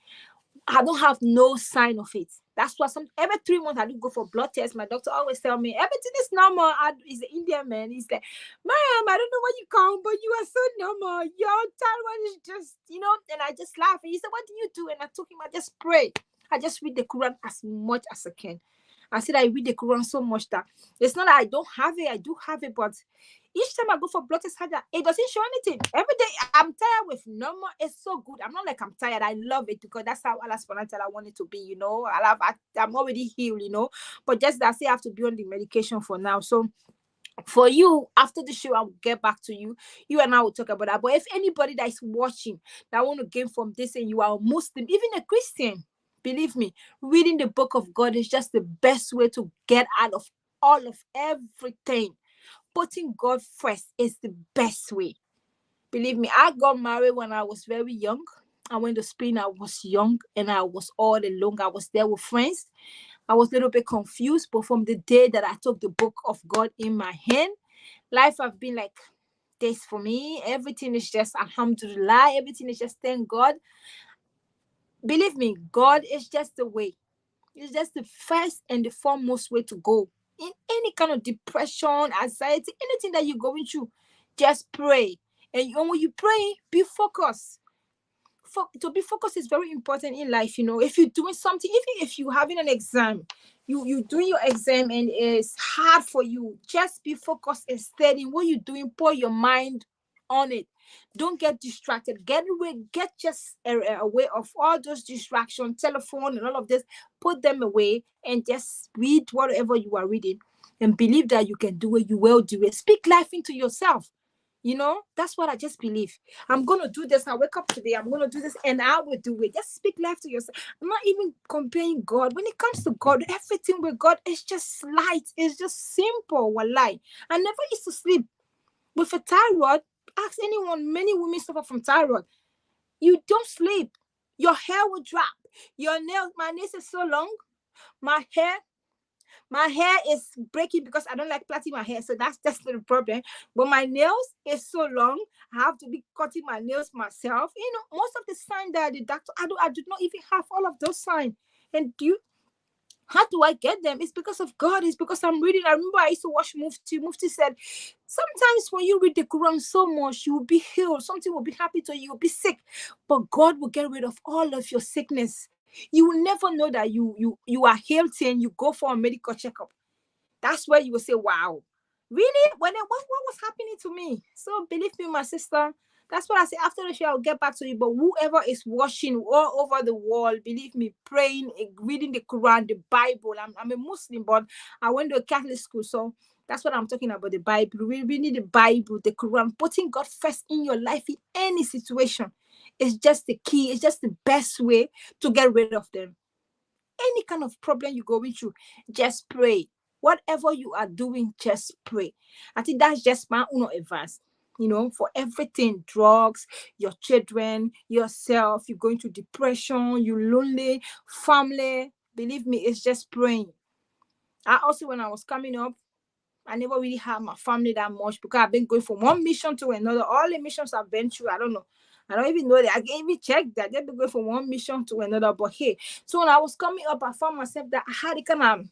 I don't have no sign of it. That's why every 3 months I do go for blood test. My doctor always tell me everything is normal. He's an Indian man. He's like, ma'am, I don't know what you count, but you are so normal. Your thyroid is just, and I just laugh. And he said, what do you do? And I told him, I just pray. I just read the Quran as much as I can. I said I read the Quran so much that it's not that I don't have it. I do have it, but each time I go for blood test, it doesn't show anything. Every day I'm tired with normal. It's so good. I'm not like I'm tired. I love it because that's how Allah subhanahu wa ta'ala want it to be, I'm already healed. But just that I say I have to be on the medication for now. So for you, after the show, I'll get back to you. You and I will talk about that. But if anybody that is watching that want to gain from this and you are a Muslim, even a Christian, believe me, reading the book of God is just the best way to get out of all of everything. Putting God first is the best way. Believe me, I got married when I was very young. I went to Spain, I was young, and I was all alone. I was there with friends. I was a little bit confused, but from the day that I took the book of God in my hand, life have been like this for me. Everything is just alhamdulillah. Everything is just thank God. Believe me, God is just the way. It's just the first and the foremost way to go. In any kind of depression, anxiety, anything that you're going through, just pray. And when you pray, be focused. To be focused is very important in life. If you're doing something, even if you're having an exam, you doing your exam and it's hard for you, just be focused and steady in what you're doing. Pour your mind on it. Don't get distracted. Get just away of all those distractions, telephone and all of this. Put them away and just read whatever you are reading and believe that you can do it. You will do it. Speak life into yourself. That's what I just believe. I'm going to do this. I wake up today. I'm going to do this and I will do it. Just speak life to yourself. I'm not even comparing God. When it comes to God, everything with God is just light. It's just simple. Wallahi. I never used to sleep with a thyroid. Ask anyone. Many women suffer from thyroid. You don't sleep. Your hair will drop. Your nails. My nails is so long. My hair is breaking because I don't like plaiting my hair. So that's the problem. But my nails is so long. I have to be cutting my nails myself. Most of the signs that the doctor, I do not even have all of those signs. And how do I get them? It's because of God. It's because I'm reading. I remember I used to watch Mufti. Mufti said, sometimes when you read the Quran so much, you will be healed. Something will be happy to you. You'll be sick. But God will get rid of all of your sickness. You will never know that you are healthy and you go for a medical checkup. That's where you will say, wow, really? What was happening to me? So believe me, my sister, that's what I say. After the show, I'll get back to you. But whoever is watching all over the world, believe me, praying, reading the Quran, the Bible. I'm a Muslim, but I went to a Catholic school. So that's what I'm talking about, the Bible. We reading the Bible, the Quran, putting God first in your life in any situation. It's just the key. It's just the best way to get rid of them. Any kind of problem you're going through, just pray. Whatever you are doing, just pray. I think that's just my own advice. For everything, drugs, your children, yourself, you're going through depression, you're lonely, family. Believe me, it's just praying. I also, when I was coming up, I never really had my family that much because I've been going from one mission to another. All the missions I've been through, I don't know. I don't even know that. I can even check that. They've been going from one mission to another. But hey, so when I was coming up, I found myself that I had a kind of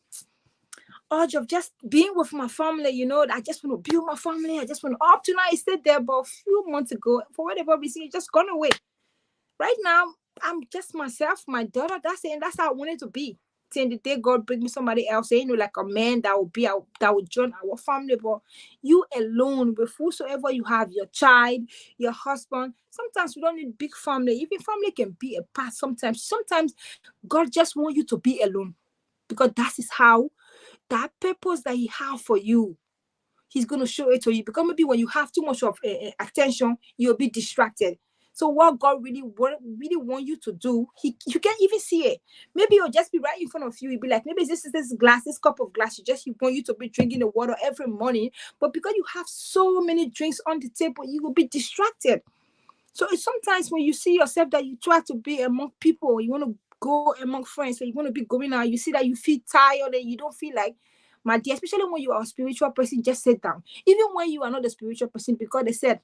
urge of just being with my family. I just want to be with my family. I just want to, up to now I stayed there, but a few months ago, for whatever reason, it just gone away. Right now, I'm just myself, my daughter. That's it, and that's how I wanted to be. Till the day God bring me somebody else, like a man that will that will join our family. But you alone, with whosoever you have, your child, your husband. Sometimes we don't need big family. Even family can be a part. Sometimes God just want you to be alone, because that is how that purpose that He have for you, He's going to show it to you. Because maybe when you have too much of attention, you'll be distracted. So what God really want you to do, you can't even see it. Maybe it'll just be right in front of you. You'll be like, maybe this glass, this cup of glass. He want you to be drinking the water every morning. But because you have so many drinks on the table, you will be distracted. So it's sometimes when you see yourself that you try to be among people, you want to go among friends, so you want to be going out, you see that you feel tired and you don't feel like, my dear, especially when you are a spiritual person, just sit down. Even when you are not a spiritual person, because they said,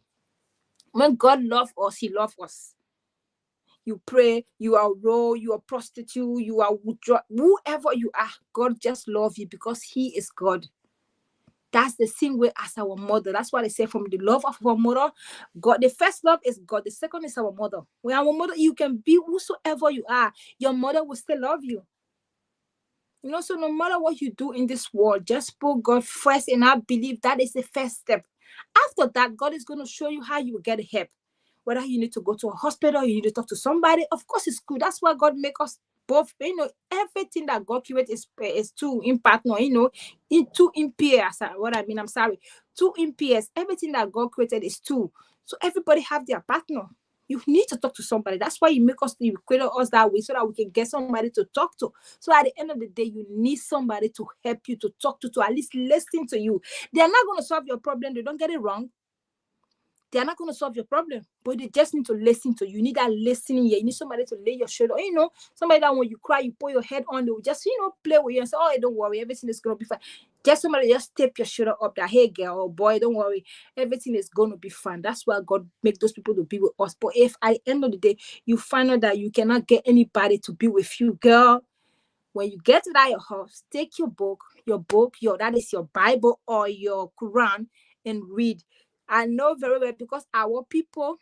when God loves us, He loves us. You pray, you are raw, you are prostitute, you are whoever you are, God just loves you because He is God. That's the same way as our mother. That's why they say from the love of our mother, God, the first love is God. The second is our mother. When our mother, you can be whosoever you are, your mother will still love you. So no matter what you do in this world, just put God first, and I believe that is the first step. After that, God is going to show you how you will get help. Whether you need to go to a hospital, you need to talk to somebody. Of course, it's good. That's why God make us both. Everything that God created is two in partner. In two in pairs. What I mean, I'm sorry, two in pairs. Everything that God created is two. So everybody have their partner. You need to talk to somebody. That's why you created us that way, so that we can get somebody to talk to. So at the end of the day, you need somebody to help you, to talk to at least listen to you. They are not going to solve your problem. They don't get it wrong. They are not going to solve your problem, but they just need to listen to you. You need that listening here. You need somebody to lay your shoulder. Somebody that when you cry, you put your head on, they will just, play with you and say, oh, don't worry, everything is going to be fine. Just somebody just tap your shoulder up that, hey, girl or boy, don't worry, everything is going to be fine. That's why God make those people to be with us. But if at the end of the day, you find out that you cannot get anybody to be with you, girl, when you get to that your house, take your book, that is your Bible or your Quran, and read. I know very well, because our people,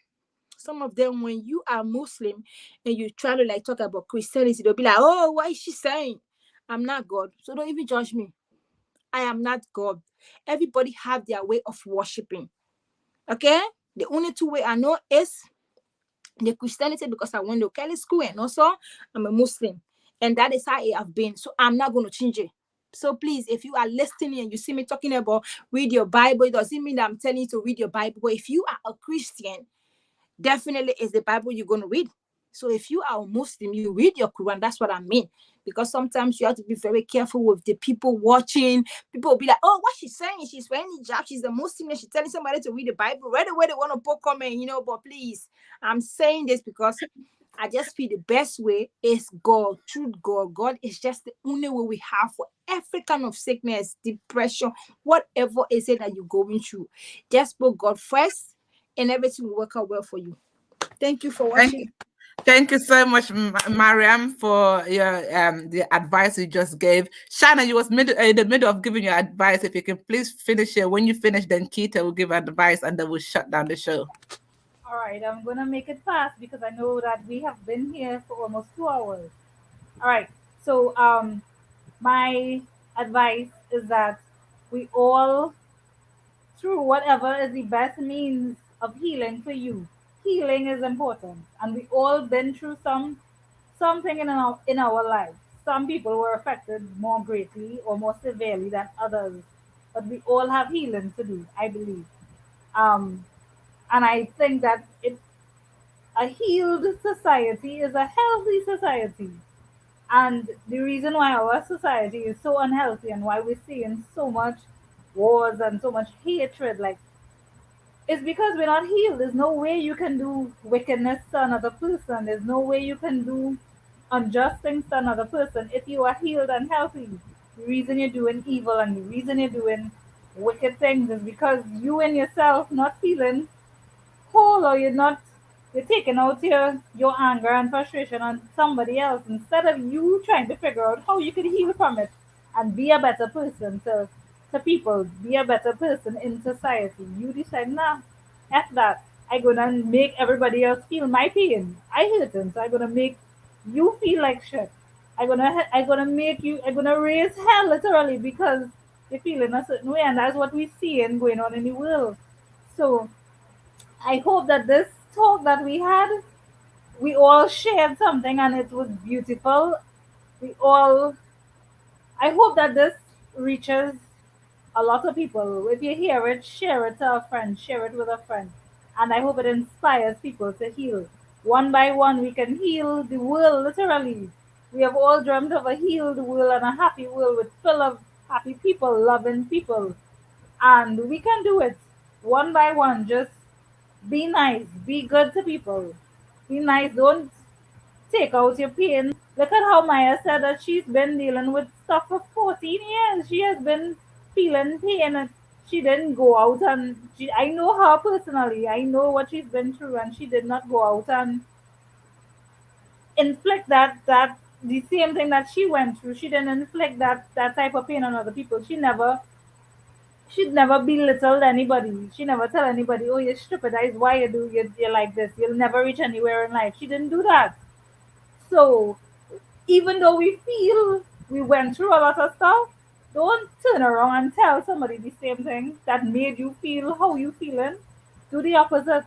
some of them, when you are Muslim and you try to talk about Christianity, they'll be like, oh, what is she saying? I'm not God. So don't even judge me. I am not God. Everybody have their way of worshiping. Okay? The only two way I know is the Christianity, because I went to Catholic school, and also I'm a Muslim. And that is how I have been. So I'm not going to change it. So please, if you are listening and you see me talking about read your Bible, it doesn't mean that I'm telling you to read your Bible. But if you are a Christian, definitely is the Bible you're going to read. So if you are a Muslim, you read your Quran. That's what I mean. Because sometimes you have to be very careful with the people watching. People will be like, oh, what she's saying? She's wearing hijab. She's a Muslim and she's telling somebody to read the Bible. Right away, they want to put comment, but please, I'm saying this because I just feel the best way is God, truth God. God is just the only way we have for every kind of sickness, depression, whatever is it that you're going through. Just put God first, and everything will work out well for you. Thank you for watching. Thank you so much, Mariam, for your the advice you just gave. Shannon, you was in the middle of giving your advice. If you can please finish it. When you finish, then Keita will give advice, and then we'll shut down the show. All right, I'm going to make it fast because I know that we have been here for almost 2 hours. All right, so my advice is that we all, through whatever is the best means of healing for you, healing is important. And we all been through something in our life. Some people were affected more greatly or more severely than others, but we all have healing to do, I believe. Um, and I think that a healed society is a healthy society. And the reason why our society is so unhealthy and why we're seeing so much wars and so much hatred, is because we're not healed. There's no way you can do wickedness to another person. There's no way you can do unjust things to another person if you are healed and healthy. The reason you're doing evil and the reason you're doing wicked things is because you and yourself not feeling whole, or you're taking out your anger and frustration on somebody else instead of you trying to figure out how you can heal from it and be a better person to people, be a better person in society. You decide, nah, F that. I'm gonna make everybody else feel my pain. I hurt them, so I'm gonna make you feel like shit. I'm gonna make you. I'm gonna raise hell literally because you're feeling a certain way, and that's what we see and going on in the world. So I hope that this talk that we had, we all shared something, and it was beautiful. We all. I hope that this reaches a lot of people. If you hear it, share it to a friend, share it with a friend. And I hope it inspires people to heal. One by one, we can heal the world, literally. We have all dreamed of a healed world and a happy world with full of happy people, loving people. And we can do it one by one. Just be nice, be good to people. Be nice, don't take out your pain. Look at how Maya said that she's been dealing with stuff for 14 years. She has been feeling pain and she didn't go out and I know her personally. I know what she's been through and she did not go out and inflict that the same thing that she went through. She didn't inflict that type of pain on other people. She'd never belittled anybody. She never tell anybody, oh, you're stupid. That is why you're like this. You'll never reach anywhere in life. She didn't do that. So even though we feel we went through a lot of stuff, don't turn around and tell somebody the same thing that made you feel how you feeling. Do the opposite.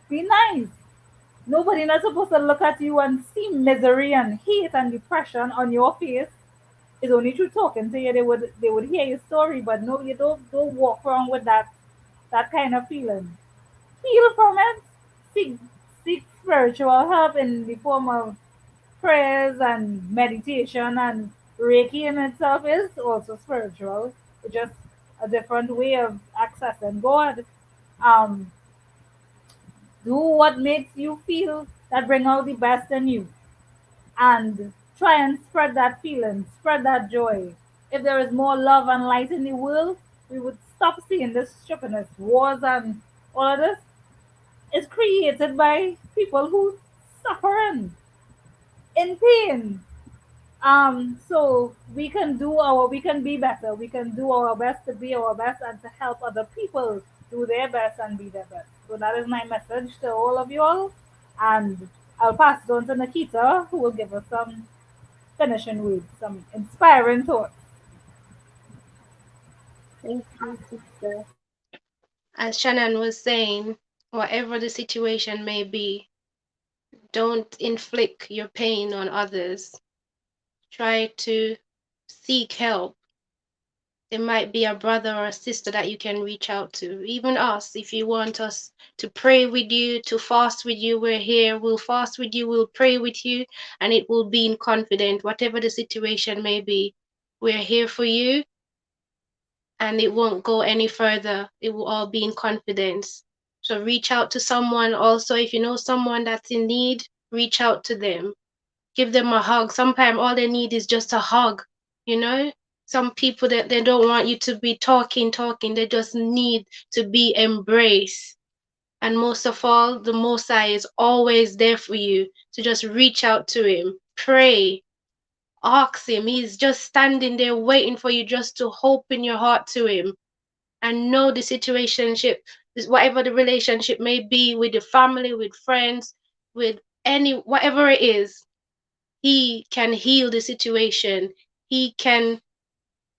Be nice. Nobody not supposed to look at you and see misery and hate and depression on your face. It's only through talking to you they would hear your story, but no, you don't walk around with that kind of feeling. Heal from it. Seek seek spiritual help in the form of prayers and meditation, and Reiki in itself is also spiritual. It's just a different way of accessing God. Um, do what makes you feel that bring out the best in you, and try and spread that feeling, spread that joy. If there is more love and light in the world, we would stop seeing this stupidness, wars, and all of this. Is created by people who suffering in pain. So we can be better. We can do our best to be our best and to help other people do their best and be their best. So that is my message to all of you all. And I'll pass it on to Nikita, who will give us some finishing words, some inspiring thoughts. Thank you, sister. As Shannon was saying, whatever the situation may be, don't inflict your pain on others. Try to seek help. There might be a brother or a sister that you can reach out to. Even us, if you want us to pray with you, to fast with you, we're here. We'll fast with you, we'll pray with you, and it will be in confidence. Whatever the situation may be, we're here for you, and it won't go any further. It will all be in confidence. So reach out to someone. Also, if you know someone that's in need, reach out to them. Give them a hug. Sometimes all they need is just a hug, you know? Some people that they don't want you to be talking. They just need to be embraced. And most of all, the Most High is always there for you. So just reach out to him. Pray. Ask him. He's just standing there waiting for you just to hope in your heart to him. And know the situationship, whatever the relationship may be with the family, with friends, with any whatever it is, he can heal the situation. He can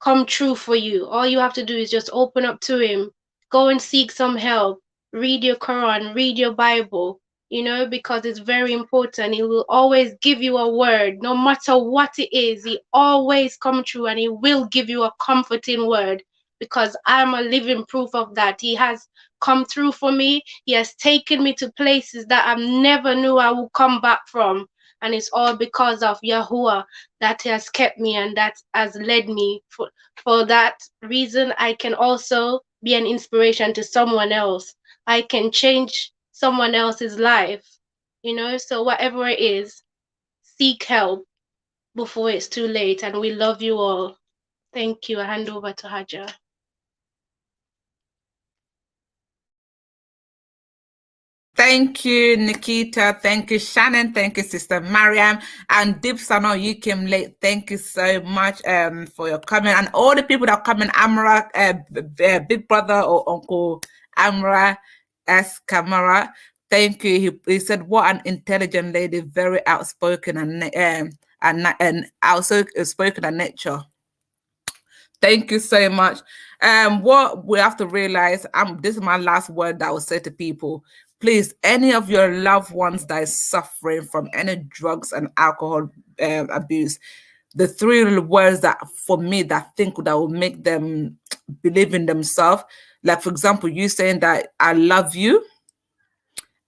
come true for you. All you have to do is just open up to him, go and seek some help, read your Quran, read your Bible, because it's very important. He will always give you a word, no matter what it is. He always come true and he will give you a comforting word, because I'm a living proof of that. He has come through for me. He has taken me to places that I never knew I would come back from. And it's all because of Yahuwah that has kept me and that has led me. For that reason, I can also be an inspiration to someone else. I can change someone else's life, so whatever it is, seek help before it's too late. And we love you all. Thank you. I hand over to Haja. Thank you, Nikita. Thank you, Shannon. Thank you, Sister Mariam. And Dips, I know you came late. Thank you so much for your comment. And all the people that come in, Amra, Big Brother or Uncle Amra S. Kamara. Thank you. He said, what an intelligent lady, very outspoken and outspoken at nature. Thank you so much. What we have to realize, this is my last word that I will say to people. Please, any of your loved ones that is suffering from any drugs and alcohol abuse, the three words that for me that I think that will make them believe in themselves. Like, for example, you saying that I love you,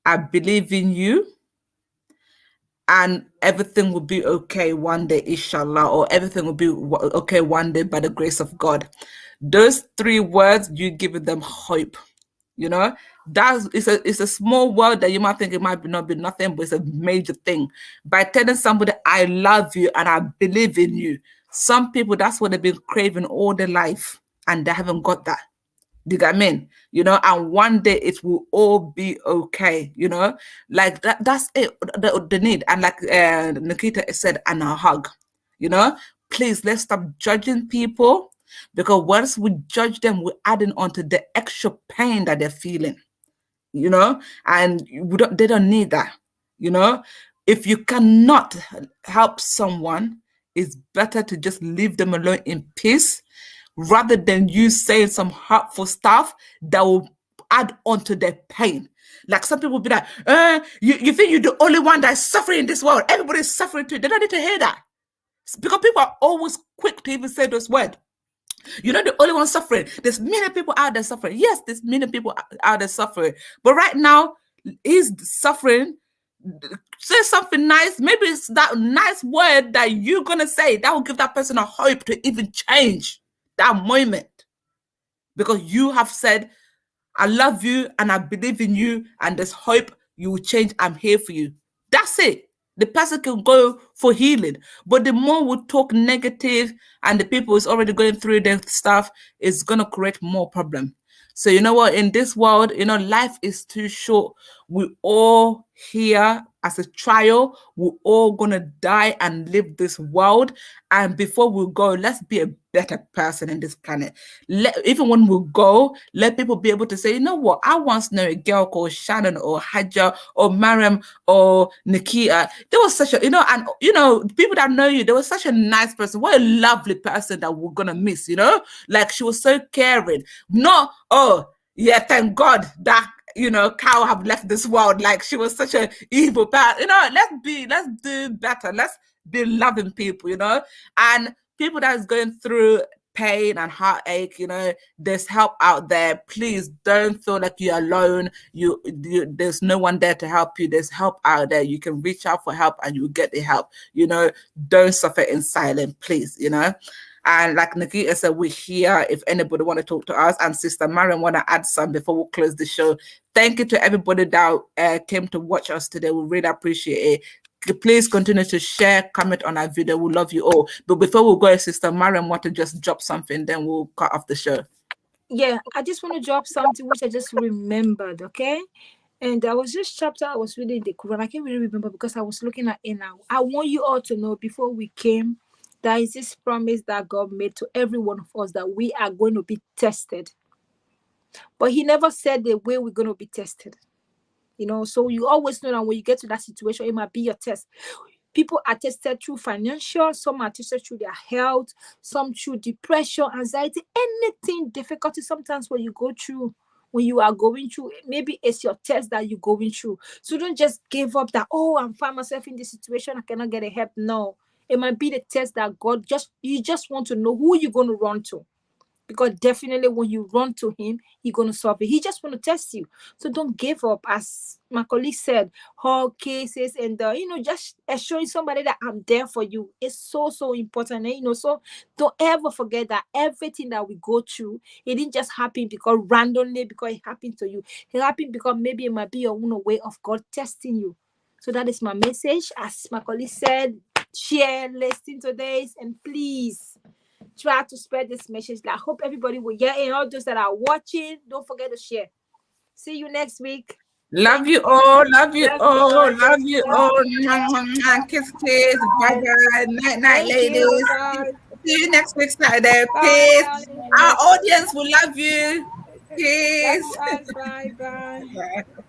I believe in you, and everything will be okay one day, inshallah, or everything will be okay one day by the grace of God. Those three words, you give them hope. You know, it's a small word that you might think it might not be nothing, but it's a major thing. By telling somebody I love you and I believe in you, some people, that's what they've been craving all their life, and they haven't got that. Do you get what I mean? You know, and one day it will all be okay, you know, like that's it, the need. And like Nikita said, and a hug, you know, please, let's stop judging people, because once we judge them, we're adding on to the extra pain that they're feeling, you know, and they don't need that, you know. If you cannot help someone, it's better to just leave them alone in peace, rather than you saying some hurtful stuff that will add on to their pain. Like some people will be like, you think you're the only one that's suffering in this world. Everybody's suffering too. They don't need to hear that. Because people are always quick to even say those words. You're not the only one suffering. There's many people out there suffering. Yes, there's many people out there suffering. But right now, he's suffering. Say something nice. Maybe it's that nice word that you're going to say that will give that person a hope to even change that moment. Because you have said, I love you and I believe in you and there's hope you will change. I'm here for you. That's it. The person can go for healing. But the more we talk negative and the people is already going through their stuff, it's going to create more problem. So you know what? In this world, you know, life is too short. We all here as a trial. We're all going to die and leave this world. And before we go, let's be a better person in this planet. Even when we go, let people be able to say, you know what? I once know a girl called Shannon or Hajja or Mariam or Nikita. There was such a, you know, and, you know, people that know you, they were such a nice person. What a lovely person that we're going to miss, you know? Like she was so caring. No, oh, yeah, thank God that, you know, Cow have left this world. Like she was such an evil person. You know, let's do better. Let's be loving people, you know, and people that is going through pain and heartache, you know, there's help out there. Please don't feel like you're alone. You there's no one there to help you. There's help out there. You can reach out for help and you get the help. You know, don't suffer in silence, please, you know. And like Nikita said, we're here if anybody want to talk to us. And Sister Mariam want to add some before we close the show. Thank you to everybody that came to watch us today. We really appreciate it. Please continue to share, comment on our video. We love you all. But before we go, Sister Mariam want to just drop something, then we'll cut off the show. Yeah, I just want to drop something which I just remembered, okay? And there was this chapter I was reading in the Quran. I can't really remember because I was looking at it now. I want you all to know before we came, there is this promise that God made to every one of us that we are going to be tested. But he never said the way we're going to be tested. You know, so you always know that when you get to that situation, it might be your test. People are tested through financial, some are tested through their health, some through depression, anxiety, anything, difficulty. Sometimes when you go through, when you are going through, maybe it's your test that you're going through. So don't just give up that, oh, I'm find myself in this situation, I cannot get a help. No, it might be the test that God you just want to know who you're going to run to. Because definitely when you run to him, he's going to solve it. He just want to test you. So don't give up. As my colleague said, all cases and, you know, just assuring somebody that I'm there for you is so, so important. And, you know, so don't ever forget that everything that we go through, it didn't just happen because randomly, because it happened to you. It happened because maybe it might be your own way of God testing you. So that is my message. As my colleague said, share, listen to this, and please try to spread this message. I hope everybody will hear, and all those that are watching, don't forget to share. See you next week. Love Thank you you. all. Love you Love you all. all. Love you Love all. you. Mwah, mwah, mwah. Kiss, kiss. Bye Bye. bye. Night, night, Thank you. ladies. Bye-bye. See you next week Saturday. Bye, Peace. darling. Our audience will love you. Love Peace. you all. Bye. Bye. Bye.